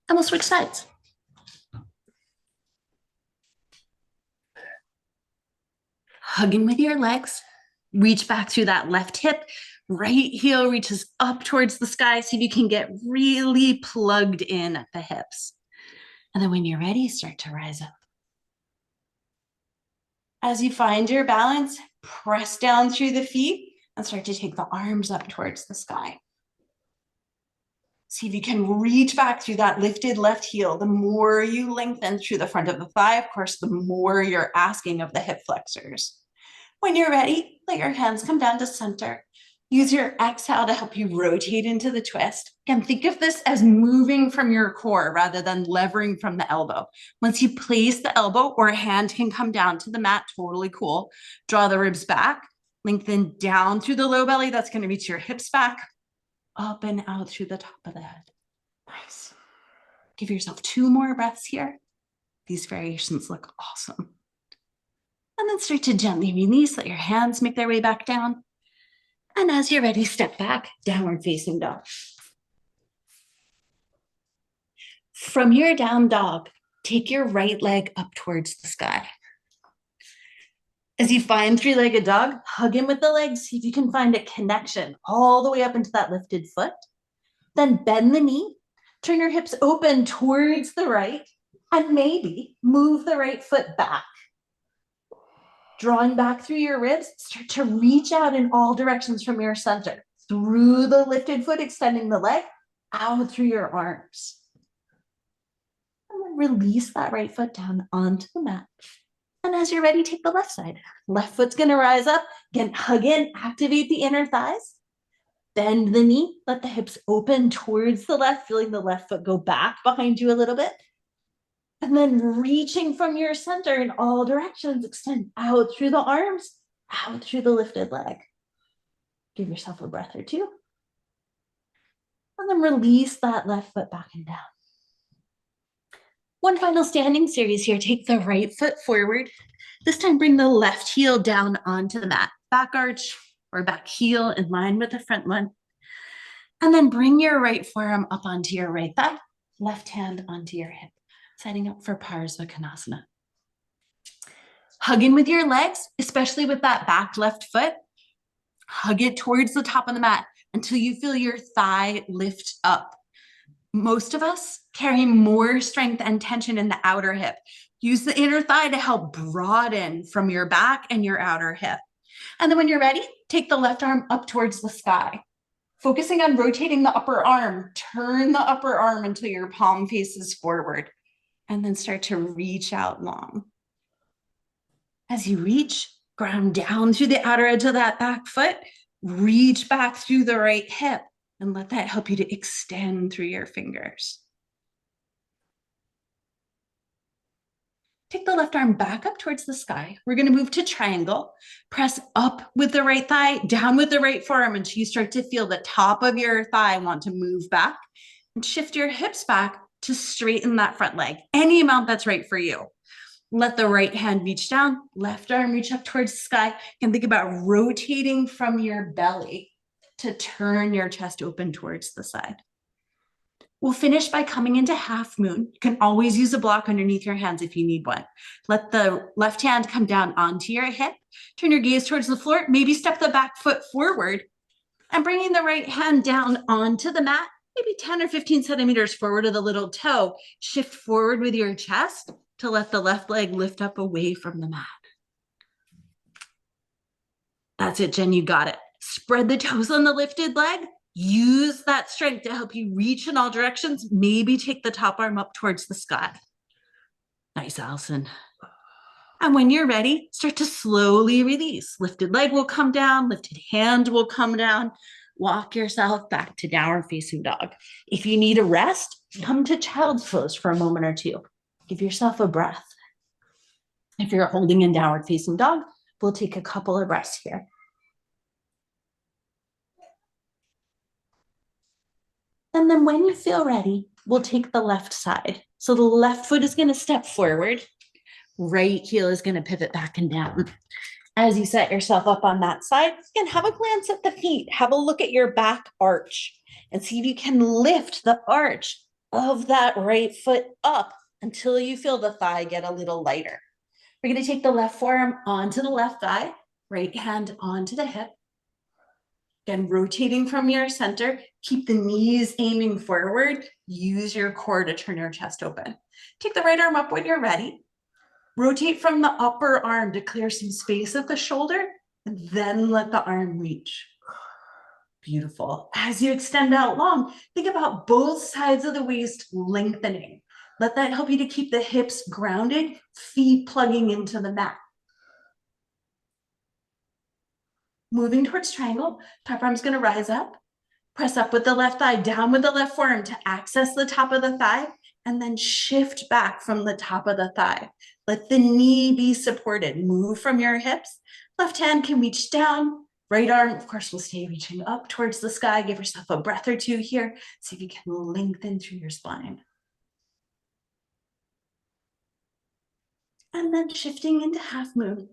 and we'll switch sides. Hugging with your legs, reach back through that left hip, right heel reaches up towards the sky. See if you can get really plugged in at the hips. And then when you're ready, start to rise up. As you find your balance, press down through the feet and start to take the arms up towards the sky. See if you can reach back through that lifted left heel. The more you lengthen through the front of the thigh, of course, the more you're asking of the hip flexors. When you're ready, let your hands come down to center. Use your exhale to help you rotate into the twist. Again, think of this as moving from your core rather than levering from the elbow. Once you place the elbow or a hand can come down to the mat, totally cool. Draw the ribs back, lengthen down through the low belly. That's going to reach your hips back, up and out through the top of the head. Nice. Give yourself 2 more breaths here. These variations look awesome. And then start to gently release, let your hands make their way back down. And as you're ready, step back, downward facing dog. From your down dog, take your right leg up towards the sky. As you find 3-legged dog, hug in with the legs, see if you can find a connection all the way up into that lifted foot. Then bend the knee, turn your hips open towards the right, and maybe move the right foot back. Drawing back through your ribs, start to reach out in all directions from your center, through the lifted foot, extending the leg, out through your arms. And then release that right foot down onto the mat. And as you're ready, take the left side. Left foot's gonna rise up. Again, hug in, activate the inner thighs. Bend the knee, let the hips open towards the left, feeling the left foot go back behind you a little bit. And then reaching from your center in all directions, extend out through the arms, out through the lifted leg. Give yourself a breath or 2. And then release that left foot back and down. One final standing series here. Take the right foot forward. This time bring the left heel down onto the mat. Back arch or back heel in line with the front one. And then bring your right forearm up onto your right thigh, left hand onto your hip, setting up for Parsvakonasana. Hug in with your legs, especially with that back left foot. Hug it towards the top of the mat until you feel your thigh lift up. Most of us carry more strength and tension in the outer hip. Use the inner thigh to help broaden from your back and your outer hip. And then when you're ready, take the left arm up towards the sky. Focusing on rotating the upper arm, turn the upper arm until your palm faces forward, and then start to reach out long. As you reach, ground down through the outer edge of that back foot, reach back through the right hip, and let that help you to extend through your fingers. Take the left arm back up towards the sky. We're going to move to triangle. Press up with the right thigh, down with the right forearm until you start to feel the top of your thigh want to move back, and shift your hips back to straighten that front leg. Any amount that's right for you. Let the right hand reach down, left arm reach up towards the sky. You can think about rotating from your belly to turn your chest open towards the side. We'll finish by coming into half moon. You can always use a block underneath your hands if you need one. Let the left hand come down onto your hip. Turn your gaze towards the floor. Maybe step the back foot forward and bringing the right hand down onto the mat, maybe 10 or 15 centimeters forward of the little toe. Shift forward with your chest to let the left leg lift up away from the mat. That's it, Jen, you got it. Spread the toes on the lifted leg. Use that strength to help you reach in all directions. Maybe take the top arm up towards the sky. Nice, Allison. And when you're ready, start to slowly release. Lifted leg will come down, lifted hand will come down. Walk yourself back to downward facing dog. If you need a rest, come to child's pose for a moment or 2. Give yourself a breath. If you're holding in downward facing dog, we'll take a couple of breaths here. And then when you feel ready, we'll take the left side. So the left foot is going to step forward. Right heel is going to pivot back and down. As you set yourself up on that side, you can have a glance at the feet. Have a look at your back arch and see if you can lift the arch of that right foot up until you feel the thigh get a little lighter. We're going to take the left forearm onto the left thigh, right hand onto the hip. Again, rotating from your center, keep the knees aiming forward. Use your core to turn your chest open. Take the right arm up when you're ready. Rotate from the upper arm to clear some space at the shoulder, and then let the arm reach. Beautiful. As you extend out long, think about both sides of the waist lengthening. Let that help you to keep the hips grounded, feet plugging into the mat. Moving towards triangle, top arm's going to rise up. Press up with the left thigh, down with the left forearm to access the top of the thigh, and then shift back from the top of the thigh. Let the knee be supported. Move from your hips. Left hand can reach down. Right arm, of course, will stay reaching up towards the sky. Give yourself a breath or 2 here. See if you can lengthen through your spine. And then shifting into half moon.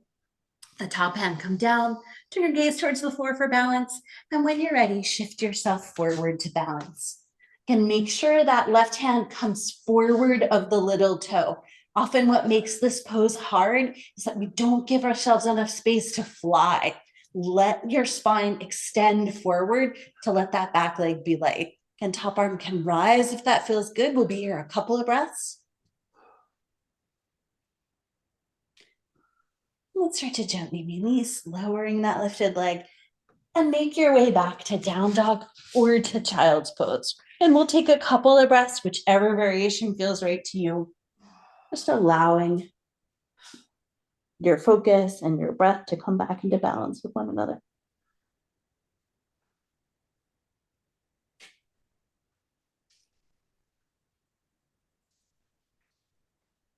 The top hand come down, turn your gaze towards the floor for balance. And when you're ready, shift yourself forward to balance. And make sure that left hand comes forward of the little toe. Often what makes this pose hard is that we don't give ourselves enough space to fly. Let your spine extend forward to let that back leg be light. And top arm can rise if that feels good. We'll be here a couple of breaths. Let's start to gently release, lowering that lifted leg, and make your way back to down dog or to child's pose. And we'll take a couple of breaths, whichever variation feels right to you. Just allowing your focus and your breath to come back into balance with one another.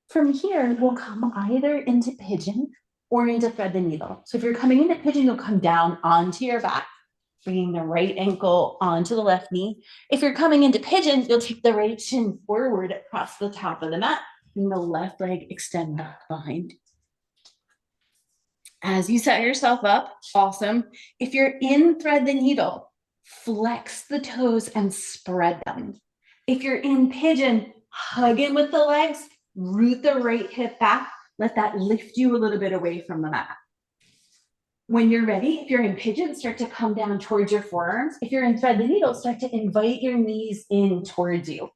From here, we'll come either into pigeon or into thread the needle. So if you're coming into pigeon, you'll come down onto your back, bringing the right ankle onto the left knee. If you're coming into pigeon, you'll take the right shin forward across the top of the mat, and the left leg extend back behind. As you set yourself up, awesome. If you're in thread the needle, flex the toes and spread them. If you're in pigeon, hug in with the legs, root the right hip back, let that lift you a little bit away from the mat. When you're ready, if you're in pigeon, start to come down towards your forearms. If you're in thread the needle, start to invite your knees in towards you.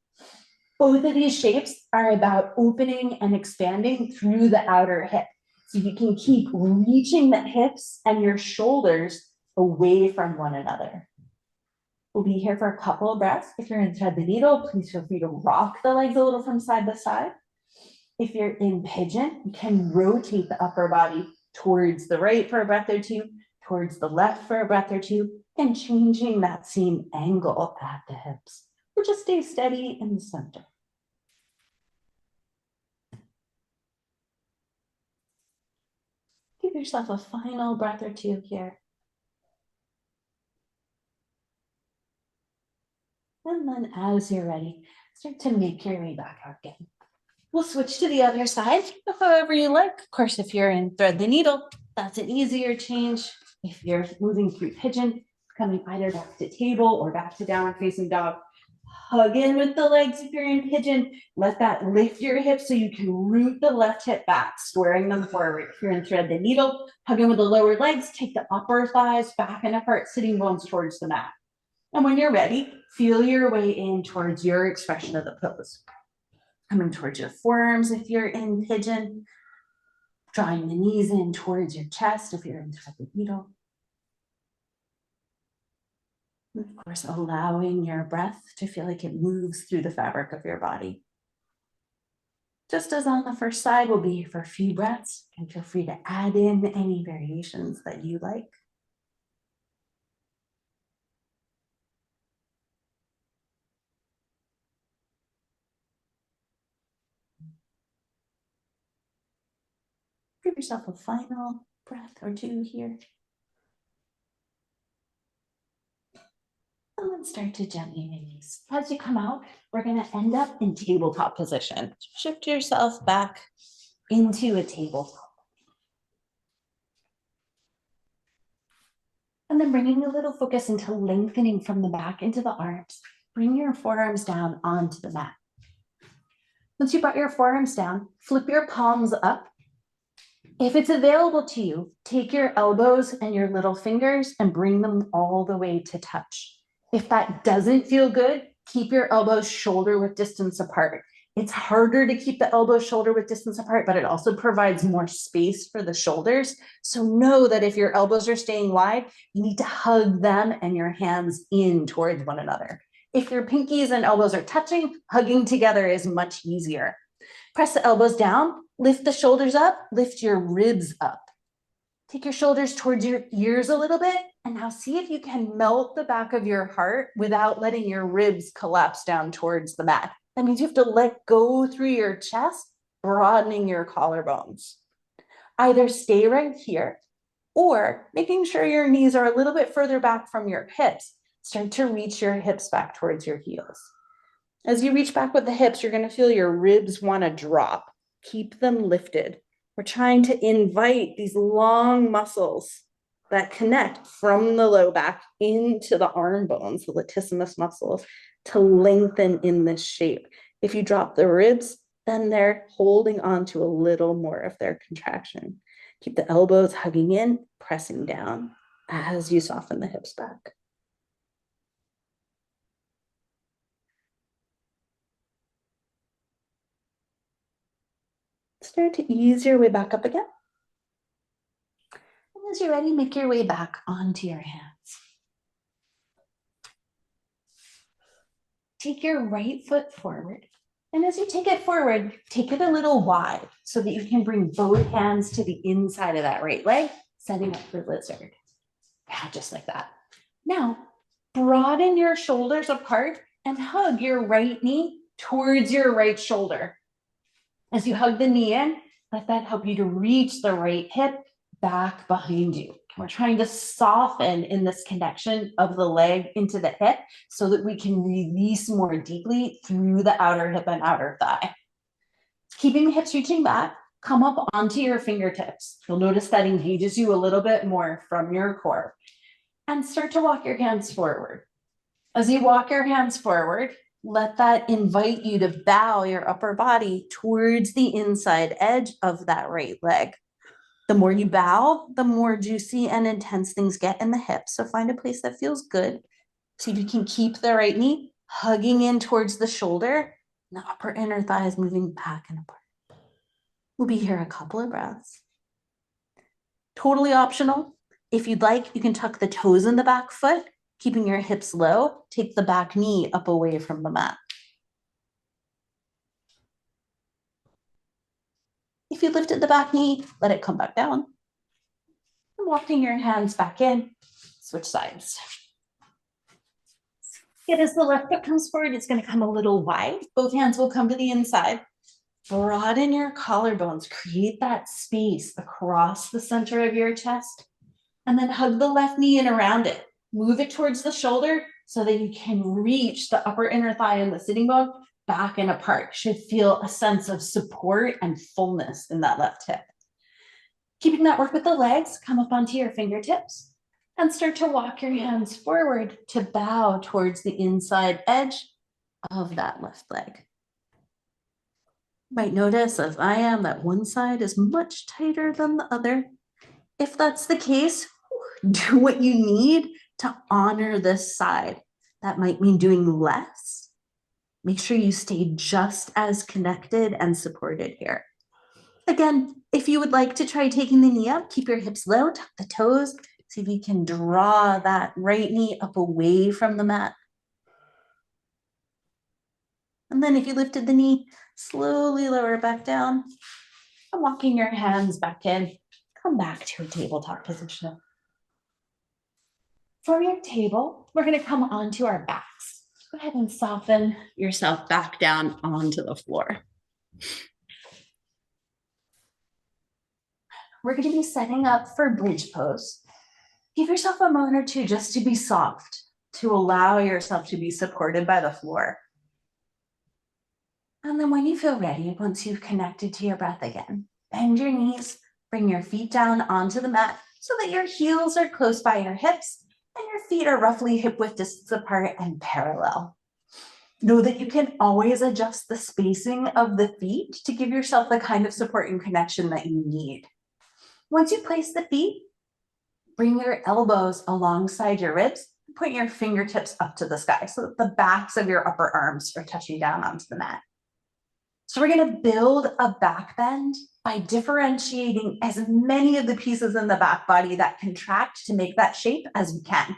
Both of these shapes are about opening and expanding through the outer hip. So you can keep reaching the hips and your shoulders away from one another. We'll be here for a couple of breaths. If you're in thread the needle, please feel free to rock the legs a little from side to side. If you're in pigeon, you can rotate the upper body towards the right for a breath or two, towards the left for a breath or two, and changing that same angle at the hips. Or just stay steady in the center. Give yourself a final breath or two here. And then as you're ready, start to make your way back out again. We'll switch to the other side, however you like. Of course, if you're in thread the needle, that's an easier change. If you're moving through pigeon, coming either back to table or back to downward facing dog, hug in with the legs if you're in pigeon. Let that lift your hips so you can root the left hip back, squaring them forward. If you're in thread the needle, hug in with the lower legs, take the upper thighs back and apart, sitting bones towards the mat. And when you're ready, feel your way in towards your expression of the pose. Coming towards your forearms if you're in pigeon, drawing the knees in towards your chest if you're in thread the needle. And of course, allowing your breath to feel like it moves through the fabric of your body. Just as on the first side, we'll be here for a few breaths, and feel free to add in any variations that you like. Give yourself a final breath or two here. And then start to gently release. As you come out, we're going to end up in tabletop position. Shift yourself back into a tabletop. And then bringing a little focus into lengthening from the back into the arms. Bring your forearms down onto the mat. Once you brought your forearms down, flip your palms up. If it's available to you, take your elbows and your little fingers and bring them all the way to touch. If that doesn't feel good, keep your elbows shoulder width distance apart. It's harder to keep the elbows shoulder width distance apart, but it also provides more space for the shoulders. So know that if your elbows are staying wide, you need to hug them and your hands in towards one another. If your pinkies and elbows are touching, hugging together is much easier. Press the elbows down, lift the shoulders up, lift your ribs up. Take your shoulders towards your ears a little bit, and now see if you can melt the back of your heart without letting your ribs collapse down towards the mat. That means you have to let go through your chest, broadening your collarbones. Either stay right here, or making sure your knees are a little bit further back from your hips. Start to reach your hips back towards your heels. As you reach back with the hips, you're going to feel your ribs want to drop. Keep them lifted. We're trying to invite these long muscles that connect from the low back into the arm bones, the latissimus muscles, to lengthen in this shape. If you drop the ribs, then they're holding on to a little more of their contraction. Keep the elbows hugging in, pressing down as you soften the hips back. Start to ease your way back up again. And as you're ready, make your way back onto your hands. Take your right foot forward. And as you take it forward, take it a little wide so that you can bring both hands to the inside of that right leg, setting up for lizard. Yeah, just like that. Now, broaden your shoulders apart and hug your right knee towards your right shoulder. As you hug the knee in, let that help you to reach the right hip back behind you. We're trying to soften in this connection of the leg into the hip so that we can release more deeply through the outer hip and outer thigh. Keeping the hips reaching back, come up onto your fingertips. You'll notice that engages you a little bit more from your core. And start to walk your hands forward. As you walk your hands forward, let that invite you to bow your upper body towards the inside edge of that right leg. The more you bow, the more juicy and intense things get in the hips. So find a place that feels good. See if you can keep the right knee hugging in towards the shoulder, and the upper inner thigh is moving back and apart. We'll be here a couple of breaths. Totally optional. If you'd like, you can tuck the toes in the back foot, keeping your hips low. Take the back knee up away from the mat. If you lifted the back knee, let it come back down. And walking your hands back in, switch sides. Yet as the left foot comes forward, it's going to come a little wide. Both hands will come to the inside. Broaden your collarbones. Create that space across the center of your chest. And then hug the left knee in around it. Move it towards the shoulder so that you can reach the upper inner thigh and the sitting bone back and apart. You should feel a sense of support and fullness in that left hip. Keeping that work with the legs, come up onto your fingertips and start to walk your hands forward to bow towards the inside edge of that left leg. You might notice, as I am, that one side is much tighter than the other. If that's the case, do what you need to honor this side. That might mean doing less. Make sure you stay just as connected and supported here. Again, if you would like to try taking the knee up, keep your hips low, tuck the toes. See if you can draw that right knee up away from the mat. And then if you lifted the knee, slowly lower it back down. And walking your hands back in, come back to a tabletop position. From your table, we're going to come onto our backs. Go ahead and soften yourself back down onto the floor. We're going to be setting up for bridge pose. Give yourself a moment or two just to be soft, to allow yourself to be supported by the floor. And then when you feel ready, once you've connected to your breath again, bend your knees, bring your feet down onto the mat so that your heels are close by your hips and your feet are roughly hip width distance apart and parallel. Know that you can always adjust the spacing of the feet to give yourself the kind of support and connection that you need. Once you place the feet, bring your elbows alongside your ribs, and point your fingertips up to the sky so that the backs of your upper arms are touching down onto the mat. So we're going to build a back bend by differentiating as many of the pieces in the back body that contract to make that shape as we can.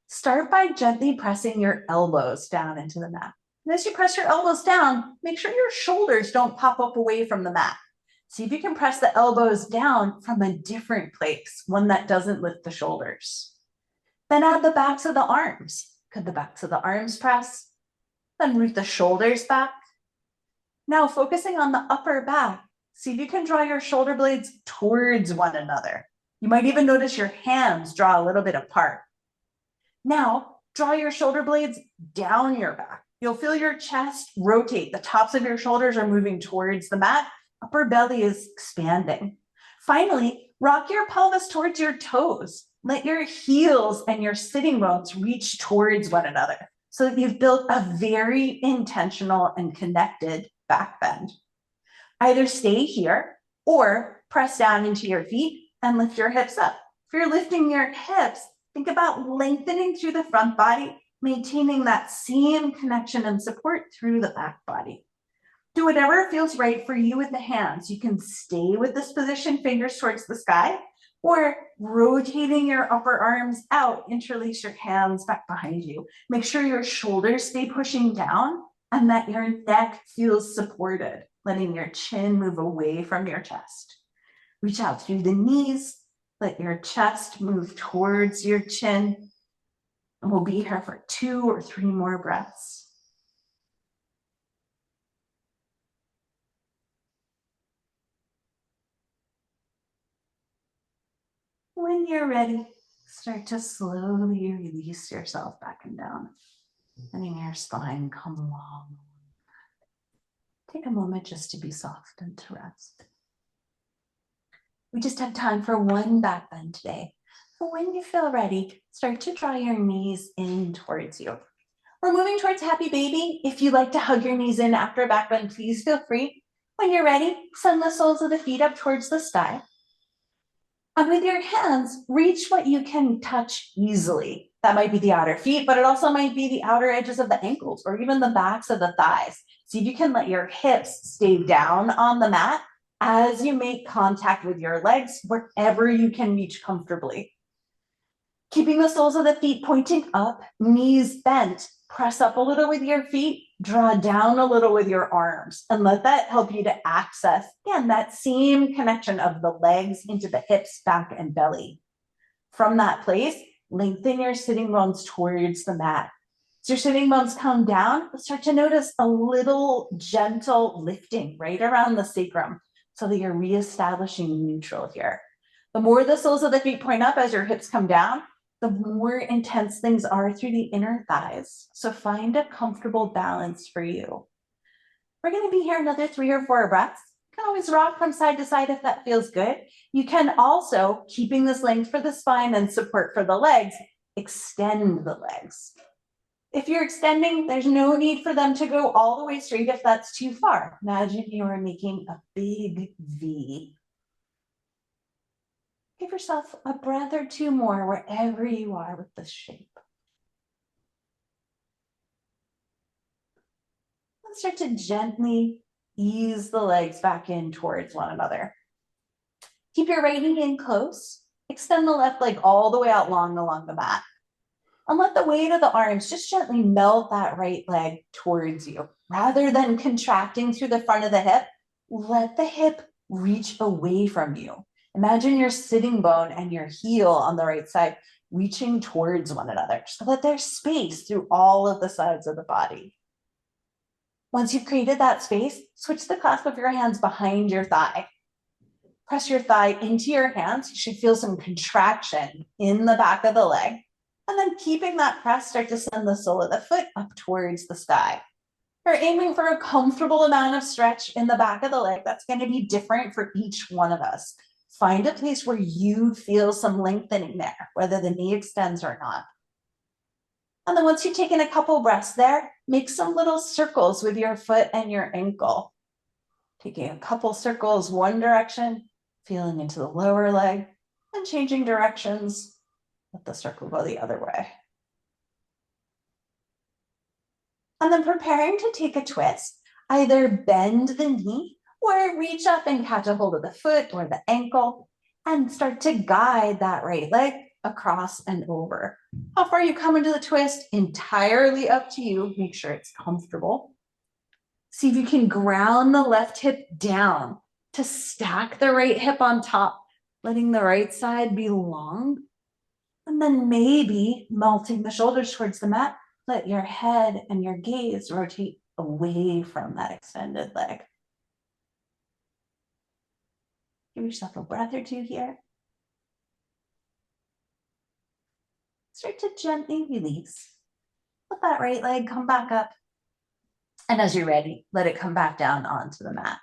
Start by gently pressing your elbows down into the mat. And as you press your elbows down, make sure your shoulders don't pop up away from the mat. See if you can press the elbows down from a different place, one that doesn't lift the shoulders. Then add the backs of the arms. Could the backs of the arms press? Then root the shoulders back. Now focusing on the upper back, see if you can draw your shoulder blades towards one another. You might even notice your hands draw a little bit apart. Now draw your shoulder blades down your back. You'll feel your chest rotate. The tops of your shoulders are moving towards the mat. upper belly is expanding. Finally, rock your pelvis towards your toes. Let your heels and your sitting bones reach towards one another so that you've built a very intentional and connected back bend. Either stay here or press down into your feet and lift your hips up. If you're lifting your hips, think about lengthening through the front body, maintaining that same connection and support through the back body. Do whatever feels right for you with the hands. You can stay with this position, fingers towards the sky, or rotating your upper arms out, interlace your hands back behind you. Make sure your shoulders stay pushing down and that your neck feels supported, letting your chin move away from your chest. Reach out through the knees, let your chest move towards your chin. And we'll be here for 2 or 3 more breaths. When you're ready, start to slowly release yourself back and down, letting your spine come along. Take a moment just to be soft and to rest. We just have time for one back bend today. So when you feel ready, start to draw your knees in towards you. We're moving towards happy baby. If you like to hug your knees in after a back bend, please feel free. When you're ready, send the soles of the feet up towards the sky. And with your hands, reach what you can touch easily. That might be the outer feet, but it also might be the outer edges of the ankles or even the backs of the thighs. See if you can let your hips stay down on the mat as you make contact with your legs wherever you can reach comfortably. Keeping the soles of the feet pointing up, knees bent, press up a little with your feet, draw down a little with your arms, and let that help you to access, again, that same connection of the legs into the hips, back, and belly. From that place, lengthen your sitting bones towards the mat. As your sitting bones come down, start to notice a little gentle lifting right around the sacrum so that you're reestablishing neutral here. The more the soles of the feet point up as your hips come down, the more intense things are through the inner thighs. So find a comfortable balance for you. We're going to be here another 3 or 4 breaths. You can always rock from side to side if that feels good. You can also, keeping this length for the spine and support for the legs, extend the legs. If you're extending, there's no need for them to go all the way straight if that's too far. Imagine you are making a big V. Give yourself a breath or 2 more wherever you are with this shape. Let's start to gently ease the legs back in towards one another. Keep your right knee in close. Extend the left leg all the way out long along the mat. And let the weight of the arms just gently melt that right leg towards you. Rather than contracting through the front of the hip, let the hip reach away from you. Imagine your sitting bone and your heel on the right side reaching towards one another so that there's space through all of the sides of the body. Once you've created that space, switch the clasp of your hands behind your thigh. Press your thigh into your hands. You should feel some contraction in the back of the leg. And then keeping that press, start to send the sole of the foot up towards the sky. You're aiming for a comfortable amount of stretch in the back of the leg. That's going to be different for each one of us. Find a place where you feel some lengthening there, whether the knee extends or not. And then once you've taken a couple breaths there, make some little circles with your foot and your ankle. Taking a couple circles one direction, feeling into the lower leg, and changing directions. Let the circle go the other way. And then preparing to take a twist, either bend the knee or reach up and catch a hold of the foot or the ankle and start to guide that right leg across and over. How far you come into the twist, entirely up to you. Make sure it's comfortable. See if you can ground the left hip down to stack the right hip on top, letting the right side be long. And then maybe melting the shoulders towards the mat, let your head and your gaze rotate away from that extended leg. Give yourself a breath or 2 here. Start to gently release. Let that right leg come back up. And as you're ready, let it come back down onto the mat.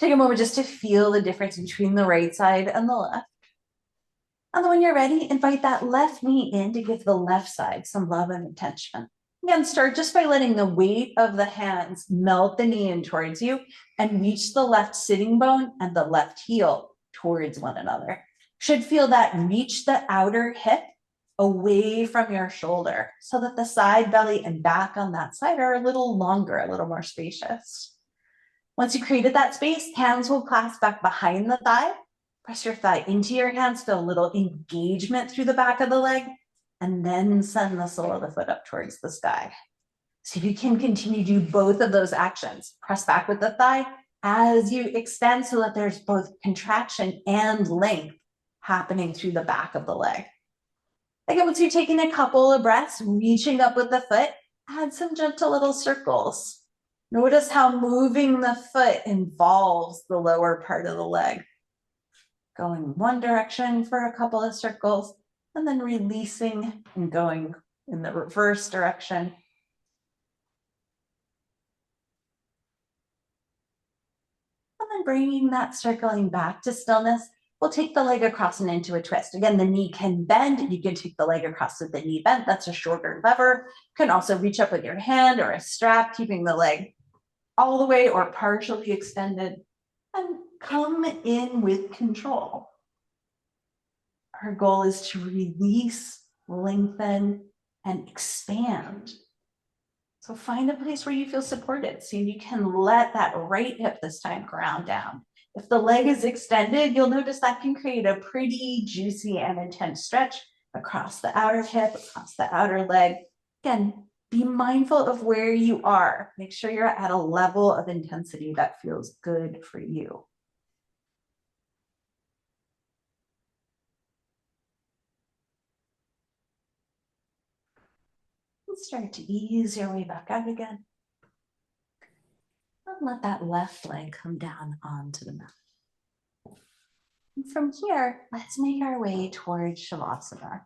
Take a moment just to feel the difference between the right side and the left. And then when you're ready, invite that left knee in to give the left side some love and attention. Again, start just by letting the weight of the hands melt the knee in towards you and reach the left sitting bone and the left heel towards one another. Should feel that reach the outer hip away from your shoulder so that the side belly and back on that side are a little longer, a little more spacious. Once you created that space, hands will clasp back behind the thigh. Press your thigh into your hands, feel a little engagement through the back of the leg, and then send the sole of the foot up towards the sky. So you can continue to do both of those actions. Press back with the thigh as you extend so that there's both contraction and length happening through the back of the leg. Again, once you're taking a couple of breaths, reaching up with the foot, add some gentle little circles. Notice how moving the foot involves the lower part of the leg. Going one direction for a couple of circles, and then releasing and going in the reverse direction. And then bringing that circling back to stillness, we'll take the leg across and into a twist. Again, the knee can bend. You can take the leg across with the knee bent. That's a shorter lever. You can also reach up with your hand or a strap, keeping the leg all the way or partially extended, and come in with control. Our goal is to release, lengthen, and expand. So find a place where you feel supported so you can let that right hip this time ground down. If the leg is extended, you'll notice that can create a pretty juicy and intense stretch across the outer hip, across the outer leg. Again, be mindful of where you are. Make sure you're at a level of intensity that feels good for you. And start to ease your way back out again. And let that left leg come down onto the mat. And from here, let's make our way towards Shavasana.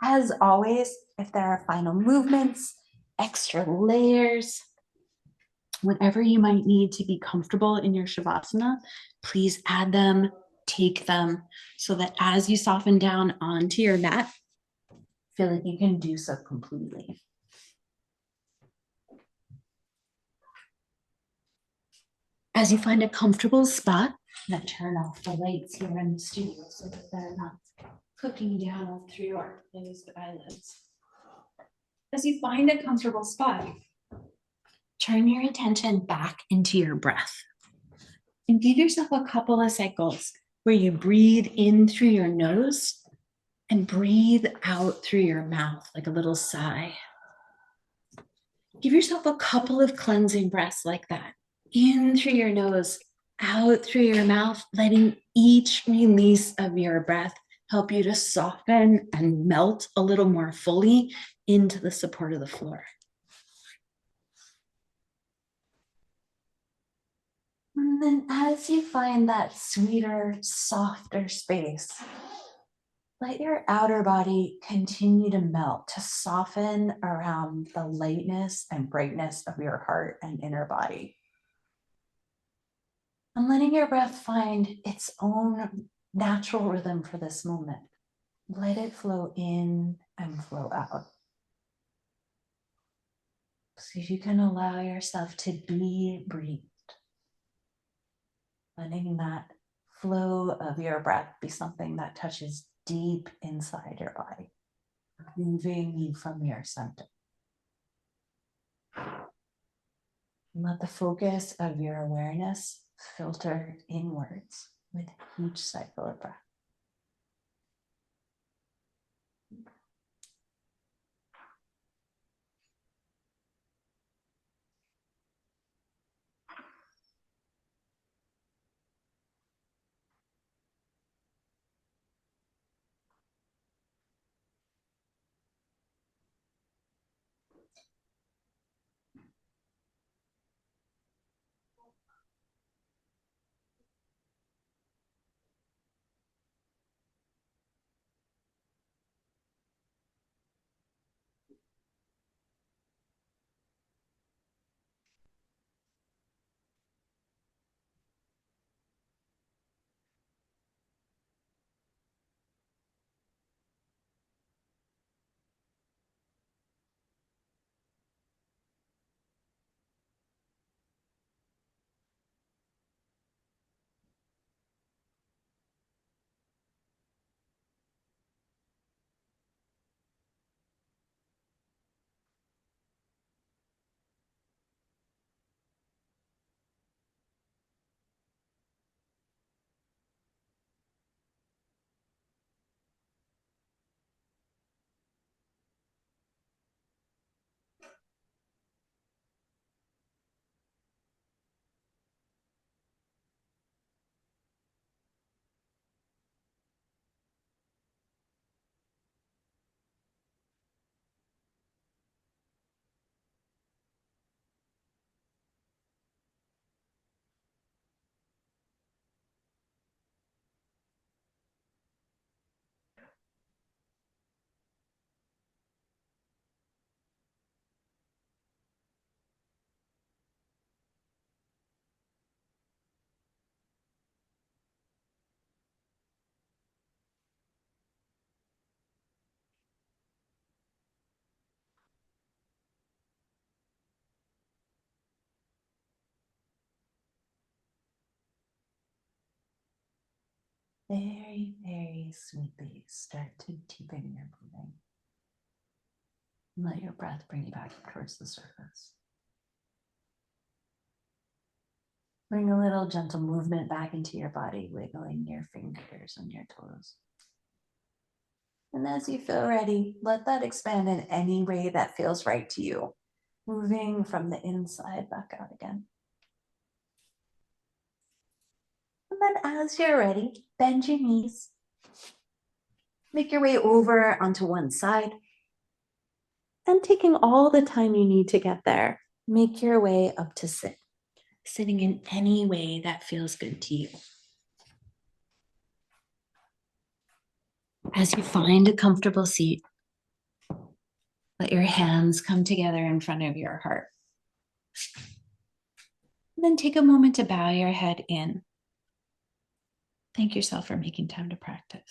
As always, if there are final movements, extra layers, whatever you might need to be comfortable in your Shavasana, please add them, take them, so that as you soften down onto your mat, feel like you can do so completely. As you find a comfortable spot, I'm going to turn off the lights here in the studio so that they're not cooking down through your closed eyelids. As you find a comfortable spot, turn your attention back into your breath and give yourself a couple of cycles where you breathe in through your nose and breathe out through your mouth like a little sigh. Give yourself a couple of cleansing breaths like that. In through your nose, out through your mouth, letting each release of your breath help you to soften and melt a little more fully into the support of the floor. And then as you find that sweeter, softer space, let your outer body continue to melt, to soften around the lightness and brightness of your heart and inner body. And letting your breath find its own natural rhythm for this moment. Let it flow in and flow out. So you can allow yourself to be breathed. Letting that flow of your breath be something that touches deep inside your body, moving you from your center. And let the focus of your awareness filter inwards with each cycle of breath. very, very sweetly start to deepen your breathing. And let your breath bring you back towards the surface. Bring a little gentle movement back into your body, wiggling your fingers and your toes. And as you feel ready, let that expand in any way that feels right to you, moving from the inside back out again. And then as you're ready, bend your knees. Make your way over onto one side. And taking all the time you need to get there, make your way up to sit, sitting in any way that feels good to you. As you find a comfortable seat, let your hands come together in front of your heart. And then take a moment to bow your head in. Thank yourself for making time to practice.